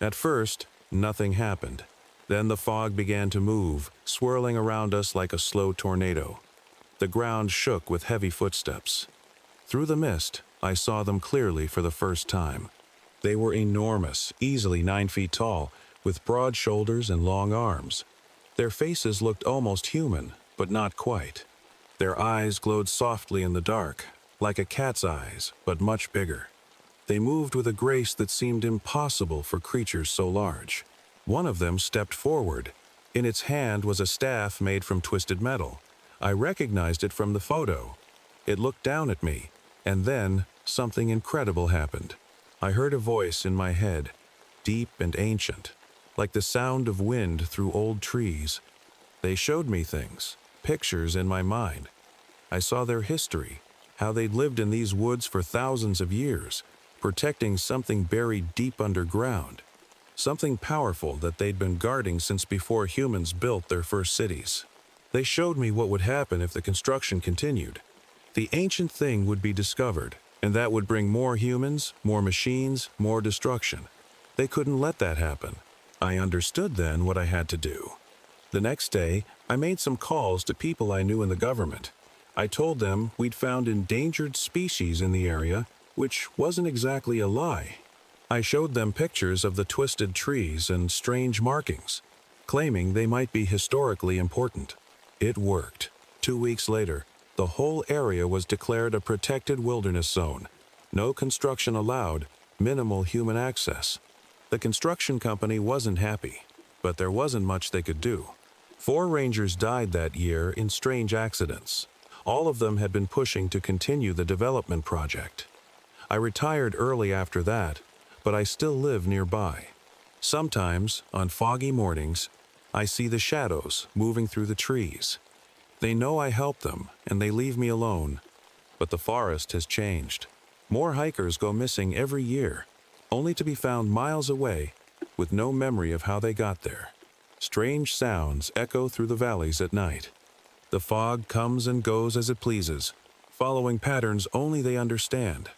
At first, nothing happened. Then the fog began to move, swirling around us like a slow tornado. The ground shook with heavy footsteps. Through the mist, I saw them clearly for the first time. They were enormous, easily 9 feet tall, with broad shoulders and long arms. Their faces looked almost human, but not quite. Their eyes glowed softly in the dark, like a cat's eyes, but much bigger. They moved with a grace that seemed impossible for creatures so large. One of them stepped forward. In its hand was a staff made from twisted metal. I recognized it from the photo. It looked down at me, and then something incredible happened. I heard a voice in my head, deep and ancient, like the sound of wind through old trees. They showed me things, pictures in my mind. I saw their history, how they'd lived in these woods for thousands of years, protecting something buried deep underground, something powerful that they'd been guarding since before humans built their first cities. They showed me what would happen if the construction continued. The ancient thing would be discovered, and that would bring more humans, more machines, more destruction. They couldn't let that happen. I understood then what I had to do. The next day, I made some calls to people I knew in the government. I told them we'd found endangered species in the area, which wasn't exactly a lie. I showed them pictures of the twisted trees and strange markings, claiming they might be historically important. It worked. 2 weeks later, the whole area was declared a protected wilderness zone. No construction allowed, minimal human access. The construction company wasn't happy, but there wasn't much they could do. 4 rangers died that year in strange accidents. All of them had been pushing to continue the development project. I retired early after that, but I still live nearby. Sometimes, on foggy mornings, I see the shadows moving through the trees. They know I help them, and they leave me alone. But the forest has changed. More hikers go missing every year, only to be found miles away with no memory of how they got there. Strange sounds echo through the valleys at night. The fog comes and goes as it pleases, following patterns only they understand.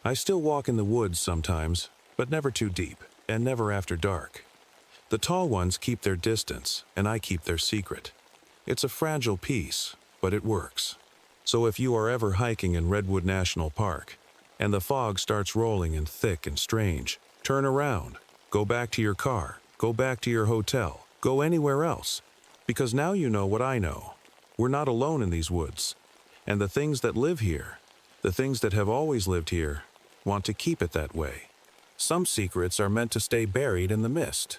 I still walk in the woods sometimes, but never too deep, and never after dark. The tall ones keep their distance, and I keep their secret. It's a fragile piece, but it works. So if you are ever hiking in Redwood National Park, and the fog starts rolling in thick and strange, turn around, go back to your car, go back to your hotel, go anywhere else, because now you know what I know. We're not alone in these woods, and the things that live here, the things that have always lived here, want to keep it that way. Some secrets are meant to stay buried in the mist.